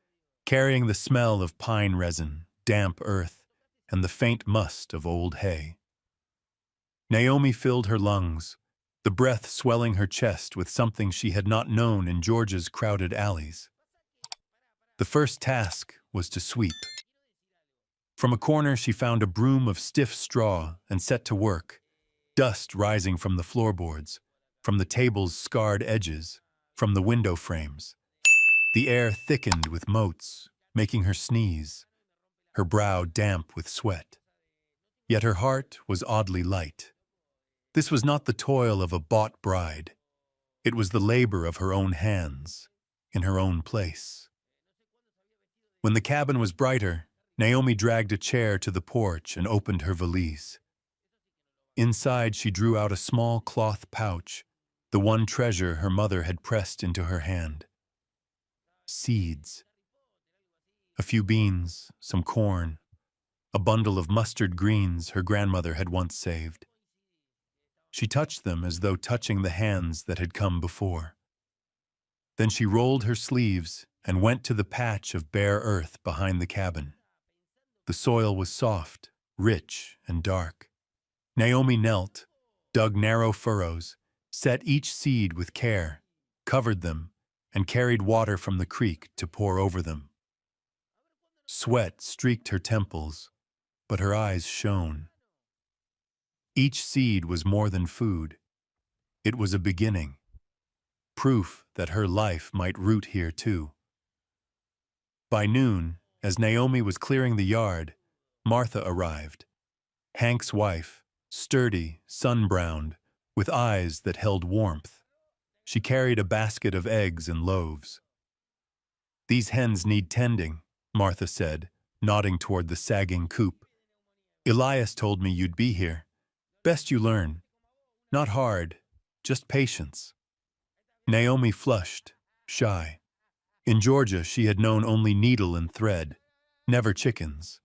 carrying the smell of pine resin, damp earth, and the faint must of old hay. Naomi filled her lungs, the breath swelling her chest with something she had not known in Georgia's crowded alleys. The first task was to sweep. From a corner she found a broom of stiff straw and set to work, dust rising from the floorboards, from the table's scarred edges, from the window frames. The air thickened with motes, making her sneeze, her brow damp with sweat. Yet her heart was oddly light. This was not the toil of a bought bride. It was the labor of her own hands, in her own place. When the cabin was brighter, Naomi dragged a chair to the porch and opened her valise. Inside, she drew out a small cloth pouch, the one treasure her mother had pressed into her hand. Seeds. A few beans, some corn, a bundle of mustard greens her grandmother had once saved. She touched them as though touching the hands that had come before. Then she rolled her sleeves and went to the patch of bare earth behind the cabin. The soil was soft, rich, and dark. Naomi knelt, dug narrow furrows, set each seed with care, covered them, and carried water from the creek to pour over them. Sweat streaked her temples, but her eyes shone. Each seed was more than food. It was a beginning, proof that her life might root here too. By noon, as Naomi was clearing the yard, Martha arrived, Hank's wife, sturdy, sun-browned, with eyes that held warmth. She carried a basket of eggs and loaves. "These hens need tending," Martha said, nodding toward the sagging coop. "Elias told me you'd be here. Best you learn. Not hard, just patience." Naomi flushed, shy. In Georgia, she had known only needle and thread, never chickens.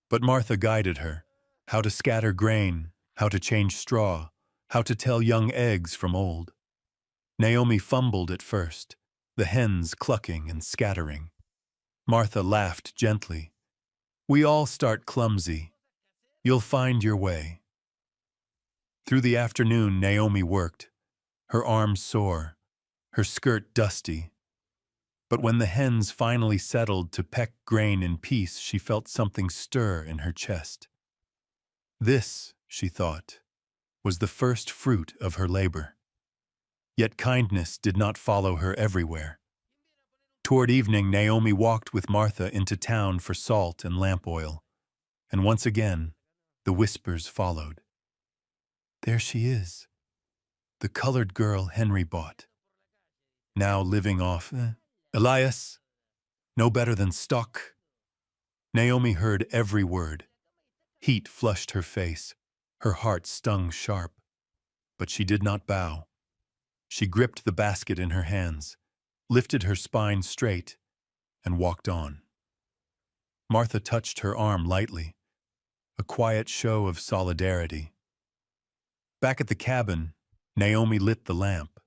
But Martha guided her, how to scatter grain, how to change straw, how to tell young eggs from old. Naomi fumbled at first, the hens clucking and scattering. Martha laughed gently. "We all start clumsy. You'll find your way." Through the afternoon, Naomi worked, her arms sore, her skirt dusty. But when the hens finally settled to peck grain in peace, she felt something stir in her chest. This, she thought, was the first fruit of her labor. Yet kindness did not follow her everywhere. Toward evening, Naomi walked with Martha into town for salt and lamp oil, and once again, the whispers followed. "There she is, the colored girl Henry bought. Now living off Elias, no better than stock." Naomi heard every word. Heat flushed her face, Her heart stung sharp, but she did not bow. She gripped the basket in her hands, lifted her spine straight, and walked on. Martha touched her arm lightly, a quiet show of solidarity. Back at the cabin, Naomi lit the lamp.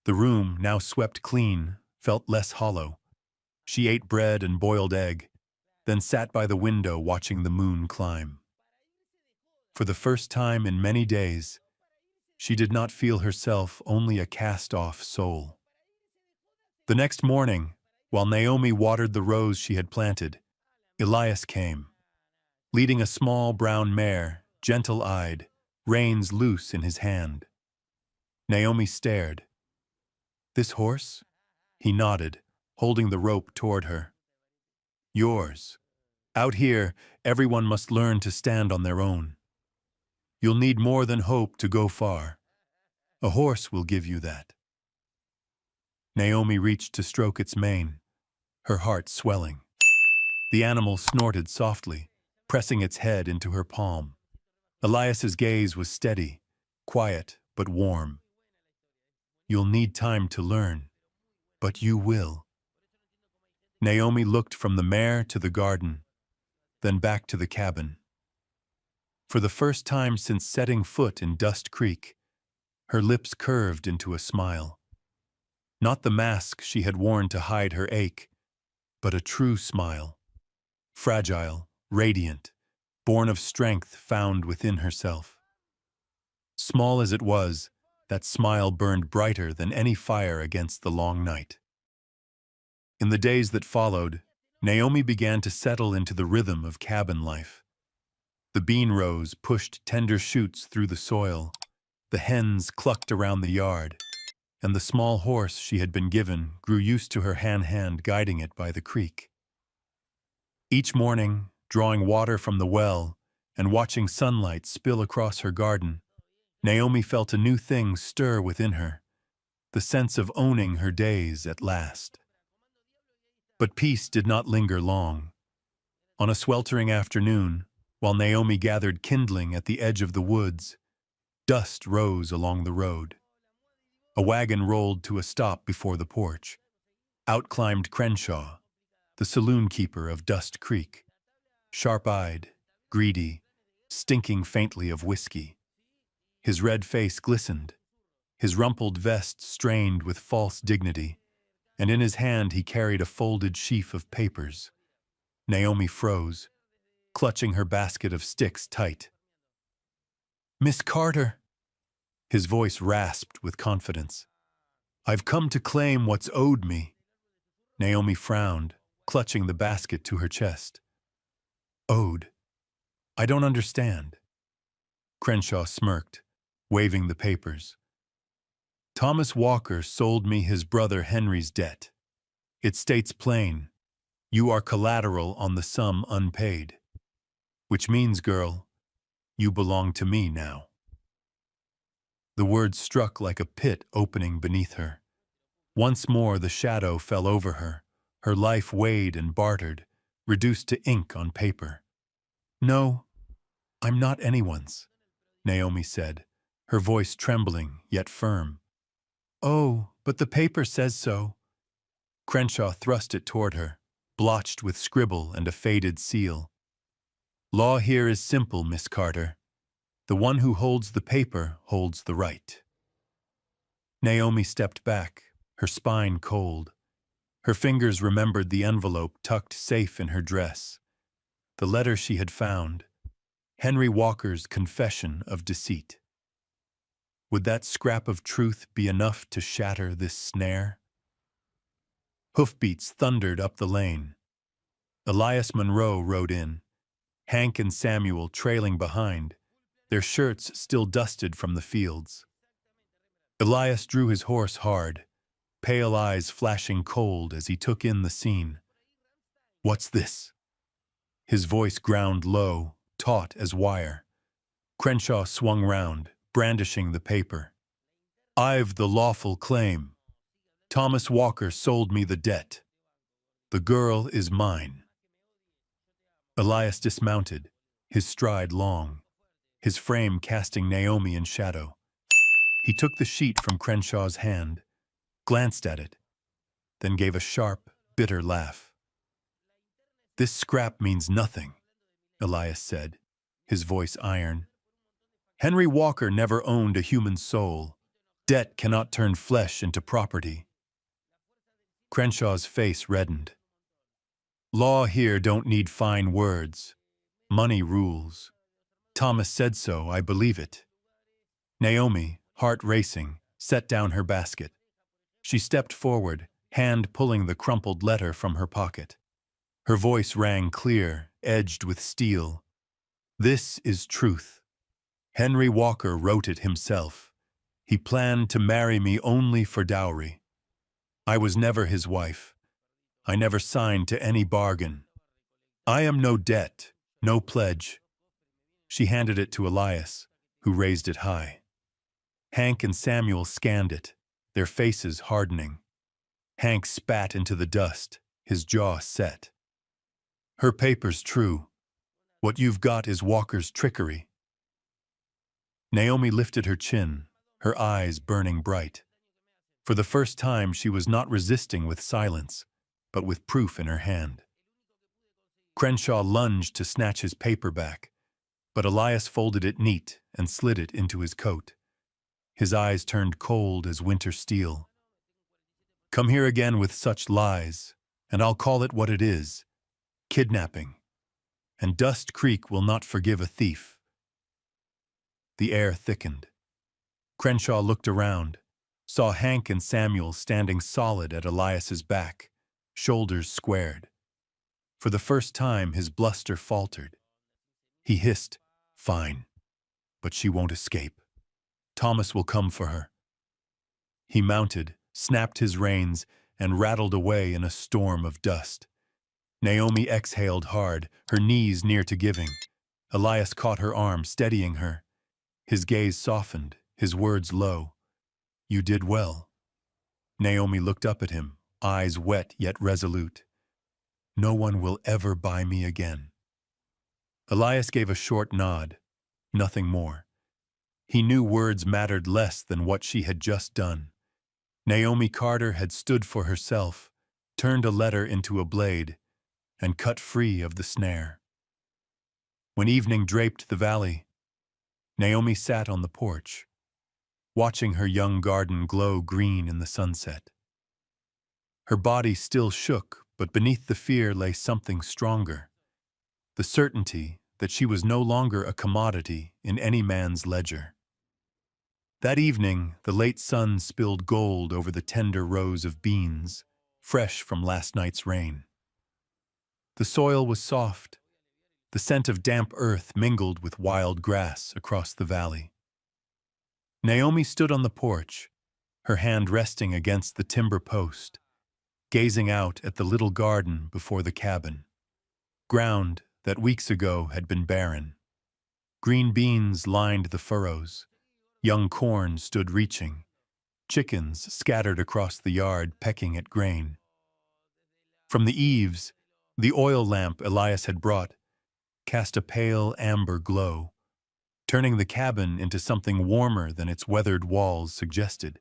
The room, now swept clean, felt less hollow. She ate bread and boiled egg, then sat by the window watching the moon climb. For the first time in many days, she did not feel herself only a cast-off soul. The next morning, while Naomi watered the rose she had planted, Elias came, leading a small brown mare, gentle-eyed, reins loose in his hand. Naomi stared. "This horse?" He nodded, holding the rope toward her. "Yours. Out here, everyone must learn to stand on their own. You'll need more than hope to go far. A horse will give you that." Naomi reached to stroke its mane, her heart swelling. The animal snorted softly, pressing its head into her palm. Elias's gaze was steady, quiet but warm. "You'll need time to learn, but you will." Naomi looked from the mare to the garden, then back to the cabin. For the first time since setting foot in Dust Creek, her lips curved into a smile. Not the mask she had worn to hide her ache, but a true smile. Fragile, radiant, born of strength found within herself. Small as it was, that smile burned brighter than any fire against the long night. In the days that followed, Naomi began to settle into the rhythm of cabin life. The bean rows pushed tender shoots through the soil, the hens clucked around the yard, and the small horse she had been given grew used to her hand guiding it by the creek. Each morning, drawing water from the well and watching sunlight spill across her garden, Naomi felt a new thing stir within her, the sense of owning her days at last. But peace did not linger long. On a sweltering afternoon, while Naomi gathered kindling at the edge of the woods, dust rose along the road. A wagon rolled to a stop before the porch. Out climbed Crenshaw, the saloon keeper of Dust Creek, sharp-eyed, greedy, stinking faintly of whiskey. His red face glistened, his rumpled vest strained with false dignity, and in his hand he carried a folded sheaf of papers. Naomi froze, clutching her basket of sticks tight. "Miss Carter," his voice rasped with confidence, "I've come to claim what's owed me." Naomi frowned, clutching the basket to her chest. "Owed? I don't understand." Crenshaw smirked, waving the papers. "Thomas Walker sold me his brother Henry's debt. It states plain, you are collateral on the sum unpaid. Which means, girl, you belong to me now." The words struck like a pit opening beneath her. Once more the shadow fell over her, her life weighed and bartered, reduced to ink on paper. "No, I'm not anyone's," Naomi said, her voice trembling yet firm. "Oh, but the paper says so." Crenshaw thrust it toward her, blotched with scribble and a faded seal. "Law here is simple, Miss Carter. The one who holds the paper holds the right." Naomi stepped back, her spine cold. Her fingers remembered the envelope tucked safe in her dress. The letter she had found, Henry Walker's confession of deceit. Would that scrap of truth be enough to shatter this snare? Hoofbeats thundered up the lane. Elias Monroe rode in, Hank and Samuel trailing behind, their shirts still dusted from the fields. Elias drew his horse hard, pale eyes flashing cold as he took in the scene. "What's this?" His voice ground low, taut as wire. Crenshaw swung round, brandishing the paper. "I've the lawful claim. Thomas Walker sold me the debt. The girl is mine." Elias dismounted, his stride long. his frame casting Naomi in shadow. He took the sheet from Crenshaw's hand, glanced at it, then gave a sharp, bitter laugh. "This scrap means nothing," Elias said, his voice iron. "Henry Walker never owned a human soul. Debt cannot turn flesh into property." Crenshaw's face reddened. "Law here don't need fine words. Money rules. Thomas said so, I believe it." Naomi, heart racing, set down her basket. She stepped forward, hand pulling the crumpled letter from her pocket. Her voice rang clear, edged with steel. "This is truth. Henry Walker wrote it himself. He planned to marry me only for dowry. I was never his wife. I never signed to any bargain. I am no debt, no pledge." She handed it to Elias, who raised it high. Hank and Samuel scanned it, their faces hardening. Hank spat into the dust, his jaw set. "Her paper's true. What you've got is Walker's trickery." Naomi lifted her chin, her eyes burning bright. For the first time, she was not resisting with silence, but with proof in her hand. Crenshaw lunged to snatch his paper back, but Elias folded it neat and slid it into his coat. His eyes turned cold as winter steel. "Come here again with such lies, and I'll call it what it is: kidnapping. And Dust Creek will not forgive a thief." The air thickened. Crenshaw looked around, saw Hank and Samuel standing solid at Elias's back, shoulders squared. For the first time, his bluster faltered. He hissed, "Fine, but she won't escape. Thomas will come for her." He mounted, snapped his reins, and rattled away in a storm of dust. Naomi exhaled hard, her knees near to giving. Elias caught her arm, steadying her. His gaze softened, his words low. "You did well." Naomi looked up at him, eyes wet yet resolute. "No one will ever buy me again." Elias gave a short nod, nothing more. He knew words mattered less than what she had just done. Naomi Carter had stood for herself, turned a letter into a blade, and cut free of the snare. When evening draped the valley, Naomi sat on the porch, watching her young garden glow green in the sunset. Her body still shook, but beneath the fear lay something stronger: the certainty that she was no longer a commodity in any man's ledger. That evening, the late sun spilled gold over the tender rows of beans, fresh from last night's rain. The soil was soft. The scent of damp earth mingled with wild grass across the valley. Naomi stood on the porch, her hand resting against the timber post, gazing out at the little garden before the cabin. Ground that weeks ago had been barren. Green beans lined the furrows. Young corn stood reaching. Chickens scattered across the yard pecking at grain. From the eaves, the oil lamp Elias had brought cast a pale amber glow, turning the cabin into something warmer than its weathered walls suggested.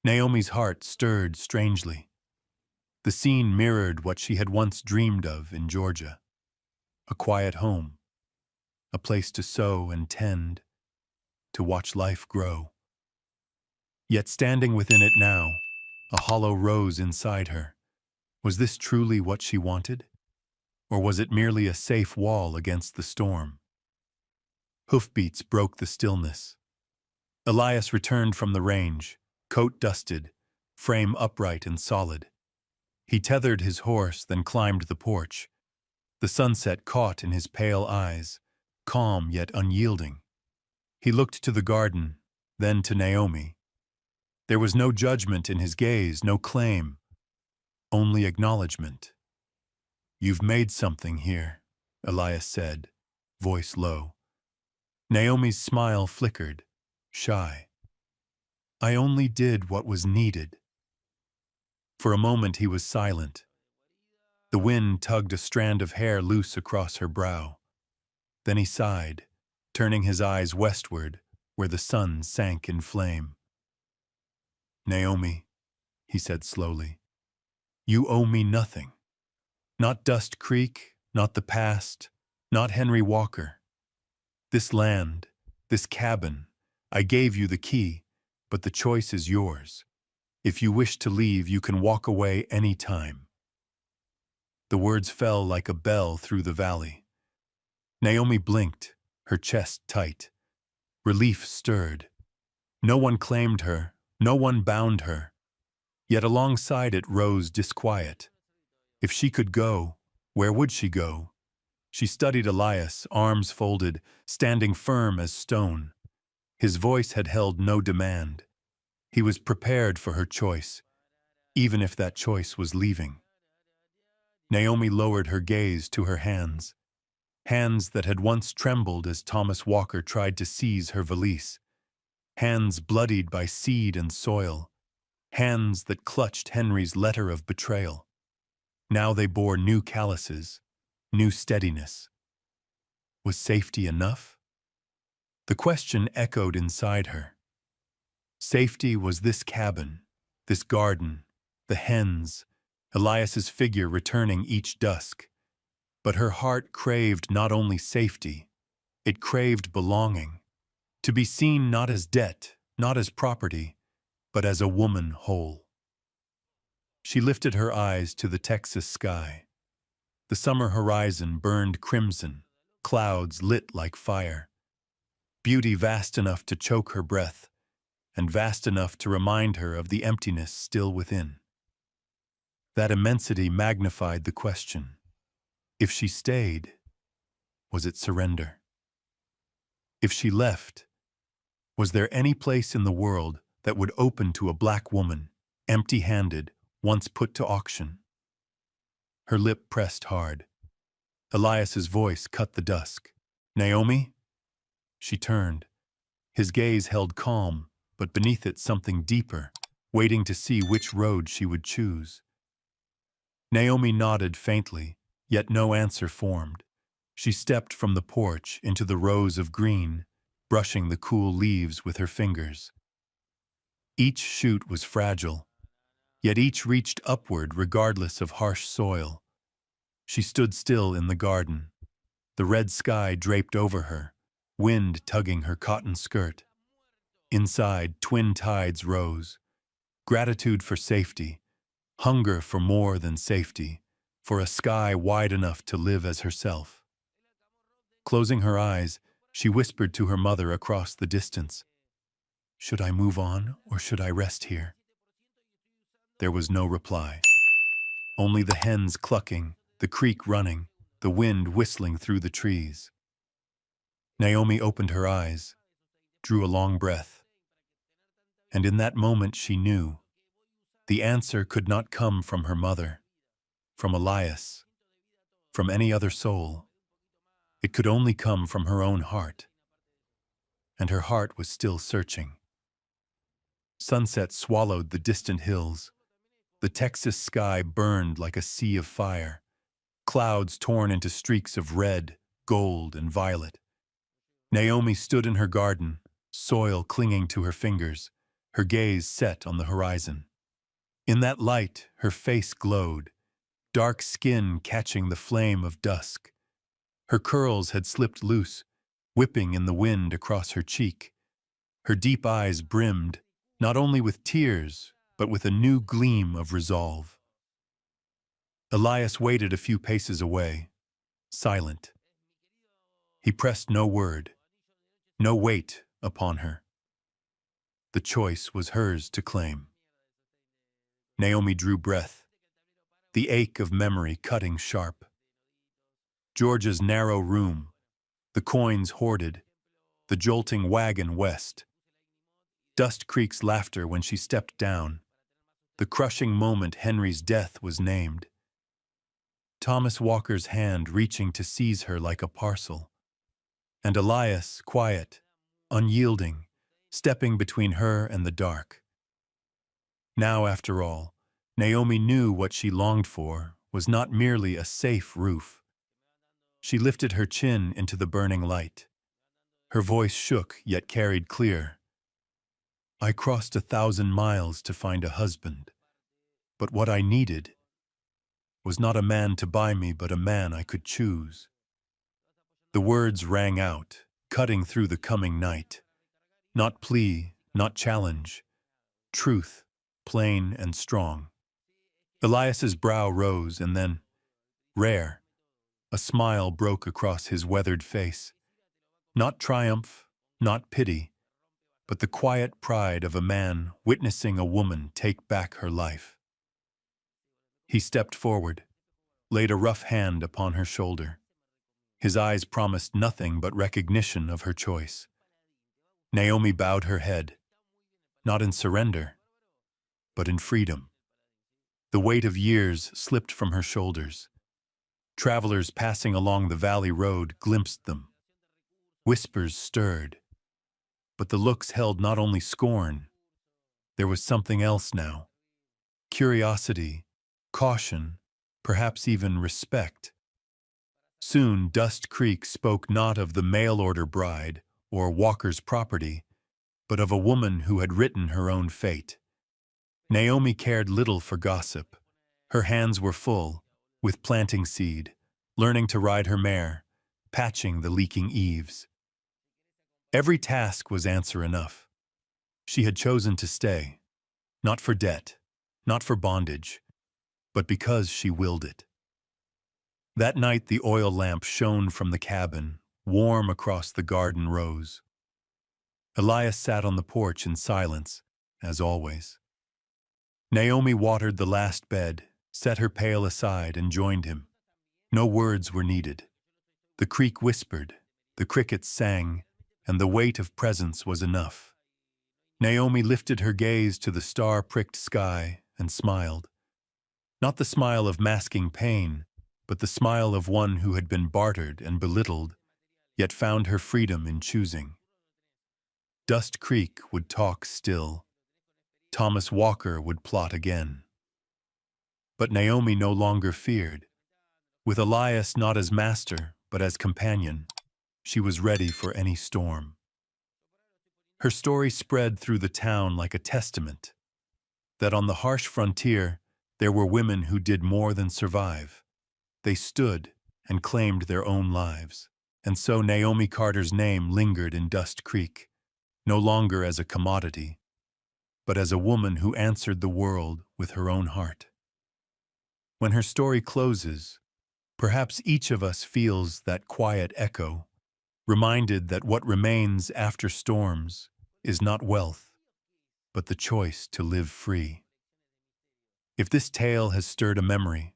Naomi's heart stirred strangely. The scene mirrored what she had once dreamed of in Georgia: a quiet home, a place to sow and tend, to watch life grow. Yet standing within it now, a hollow rose inside her. Was this truly what she wanted? Or was it merely a safe wall against the storm? Hoofbeats broke the stillness. Elias returned from the range, coat dusted, frame upright and solid. He tethered his horse, then climbed the porch. The sunset caught in his pale eyes, calm yet unyielding. He looked to the garden, then to Naomi. There was no judgment in his gaze, no claim, only acknowledgement. "You've made something here," Elias said, voice low. Naomi's smile flickered, shy. "I only did what was needed." For a moment he was silent. The wind tugged a strand of hair loose across her brow. Then he sighed, turning his eyes westward, where the sun sank in flame. "Naomi," he said slowly, "you owe me nothing. Not Dust Creek, not the past, not Henry Walker. This land, this cabin, I gave you the key, but the choice is yours. If you wish to leave, you can walk away any time." The words fell like a bell through the valley. Naomi blinked, her chest tight. Relief stirred. No one claimed her, no one bound her. Yet alongside it rose disquiet. If she could go, where would she go? She studied Elias, arms folded, standing firm as stone. His voice had held no demand. He was prepared for her choice, even if that choice was leaving. Naomi lowered her gaze to her hands, hands that had once trembled as Thomas Walker tried to seize her valise, hands bloodied by seed and soil, hands that clutched Henry's letter of betrayal. Now they bore new calluses, new steadiness. Was safety enough? The question echoed inside her. Safety was this cabin, this garden, the hens, Elias's figure returning each dusk. But her heart craved not only safety, it craved belonging, to be seen not as debt, not as property, but as a woman whole. She lifted her eyes to the Texas sky. The summer horizon burned crimson, clouds lit like fire. Beauty vast enough to choke her breath, and vast enough to remind her of the emptiness still within. That immensity magnified the question. If she stayed, was it surrender? If she left, was there any place in the world that would open to a black woman, empty-handed, once put to auction? Her lip pressed hard. Elias's voice cut the dusk. "Naomi?" She turned. His gaze held calm, but beneath it something deeper, waiting to see which road she would choose. Naomi nodded faintly, yet no answer formed. She stepped from the porch into the rows of green, brushing the cool leaves with her fingers. Each shoot was fragile, yet each reached upward regardless of harsh soil. She stood still in the garden, the red sky draped over her, wind tugging her cotton skirt. Inside, twin tides rose. Gratitude for safety, hunger for more than safety, for a sky wide enough to live as herself. Closing her eyes, she whispered to her mother across the distance, "Should I move on or should I rest here?" There was no reply. Only the hens clucking, the creek running, the wind whistling through the trees. Naomi opened her eyes, drew a long breath. And in that moment she knew. The answer could not come from her mother, from Elias, from any other soul. It could only come from her own heart. And her heart was still searching. Sunset swallowed the distant hills. The Texas sky burned like a sea of fire, clouds torn into streaks of red, gold, and violet. Naomi stood in her garden, soil clinging to her fingers, her gaze set on the horizon. In that light, her face glowed, dark skin catching the flame of dusk. Her curls had slipped loose, whipping in the wind across her cheek. Her deep eyes brimmed, not only with tears, but with a new gleam of resolve. Elias waited a few paces away, silent. He pressed no word, no weight upon her. The choice was hers to claim. Naomi drew breath, the ache of memory cutting sharp. Georgia's narrow room, the coins hoarded, the jolting wagon west. Dust Creek's laughter when she stepped down, the crushing moment Henry's death was named. Thomas Walker's hand reaching to seize her like a parcel. And Elias, quiet, unyielding, stepping between her and the dark. Now, after all, Naomi knew what she longed for was not merely a safe roof. She lifted her chin into the burning light. Her voice shook, yet carried clear. I crossed 1,000 miles to find a husband, but what I needed was not a man to buy me, but a man I could choose. The words rang out, cutting through the coming night. Not plea, not challenge. Truth, plain and strong. Elias's brow rose, and then, rare, a smile broke across his weathered face. Not triumph, not pity, but the quiet pride of a man witnessing a woman take back her life. He stepped forward, laid a rough hand upon her shoulder. His eyes promised nothing but recognition of her choice. Naomi bowed her head, not in surrender, but in freedom. The weight of years slipped from her shoulders. Travelers passing along the valley road glimpsed them. Whispers stirred, but the looks held not only scorn. There was something else now. Curiosity, caution, perhaps even respect. Soon Dust Creek spoke not of the mail-order bride or Walker's property, but of a woman who had written her own fate. Naomi cared little for gossip. Her hands were full, with planting seed, learning to ride her mare, patching the leaking eaves. Every task was answer enough. She had chosen to stay, not for debt, not for bondage, but because she willed it. That night the oil lamp shone from the cabin, warm across the garden rows. Elias sat on the porch in silence, as always. Naomi watered the last bed, set her pail aside, and joined him. No words were needed. The creek whispered, the crickets sang, and the weight of presence was enough. Naomi lifted her gaze to the star-pricked sky and smiled. Not the smile of masking pain, but the smile of one who had been bartered and belittled, yet found her freedom in choosing. Dust Creek would talk still. Thomas Walker would plot again. But Naomi no longer feared. With Elias not as master, but as companion, she was ready for any storm. Her story spread through the town like a testament that on the harsh frontier there were women who did more than survive. They stood and claimed their own lives. And so Naomi Carter's name lingered in Dust Creek, no longer as a commodity, but as a woman who answered the world with her own heart. When her story closes, perhaps each of us feels that quiet echo, reminded that what remains after storms is not wealth, but the choice to live free. If this tale has stirred a memory,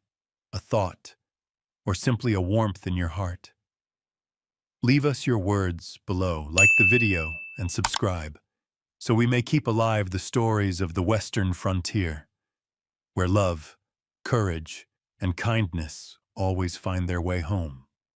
a thought, or simply a warmth in your heart, leave us your words below, like the video, and subscribe, so we may keep alive the stories of the Western frontier, where love, courage, and kindness always find their way home.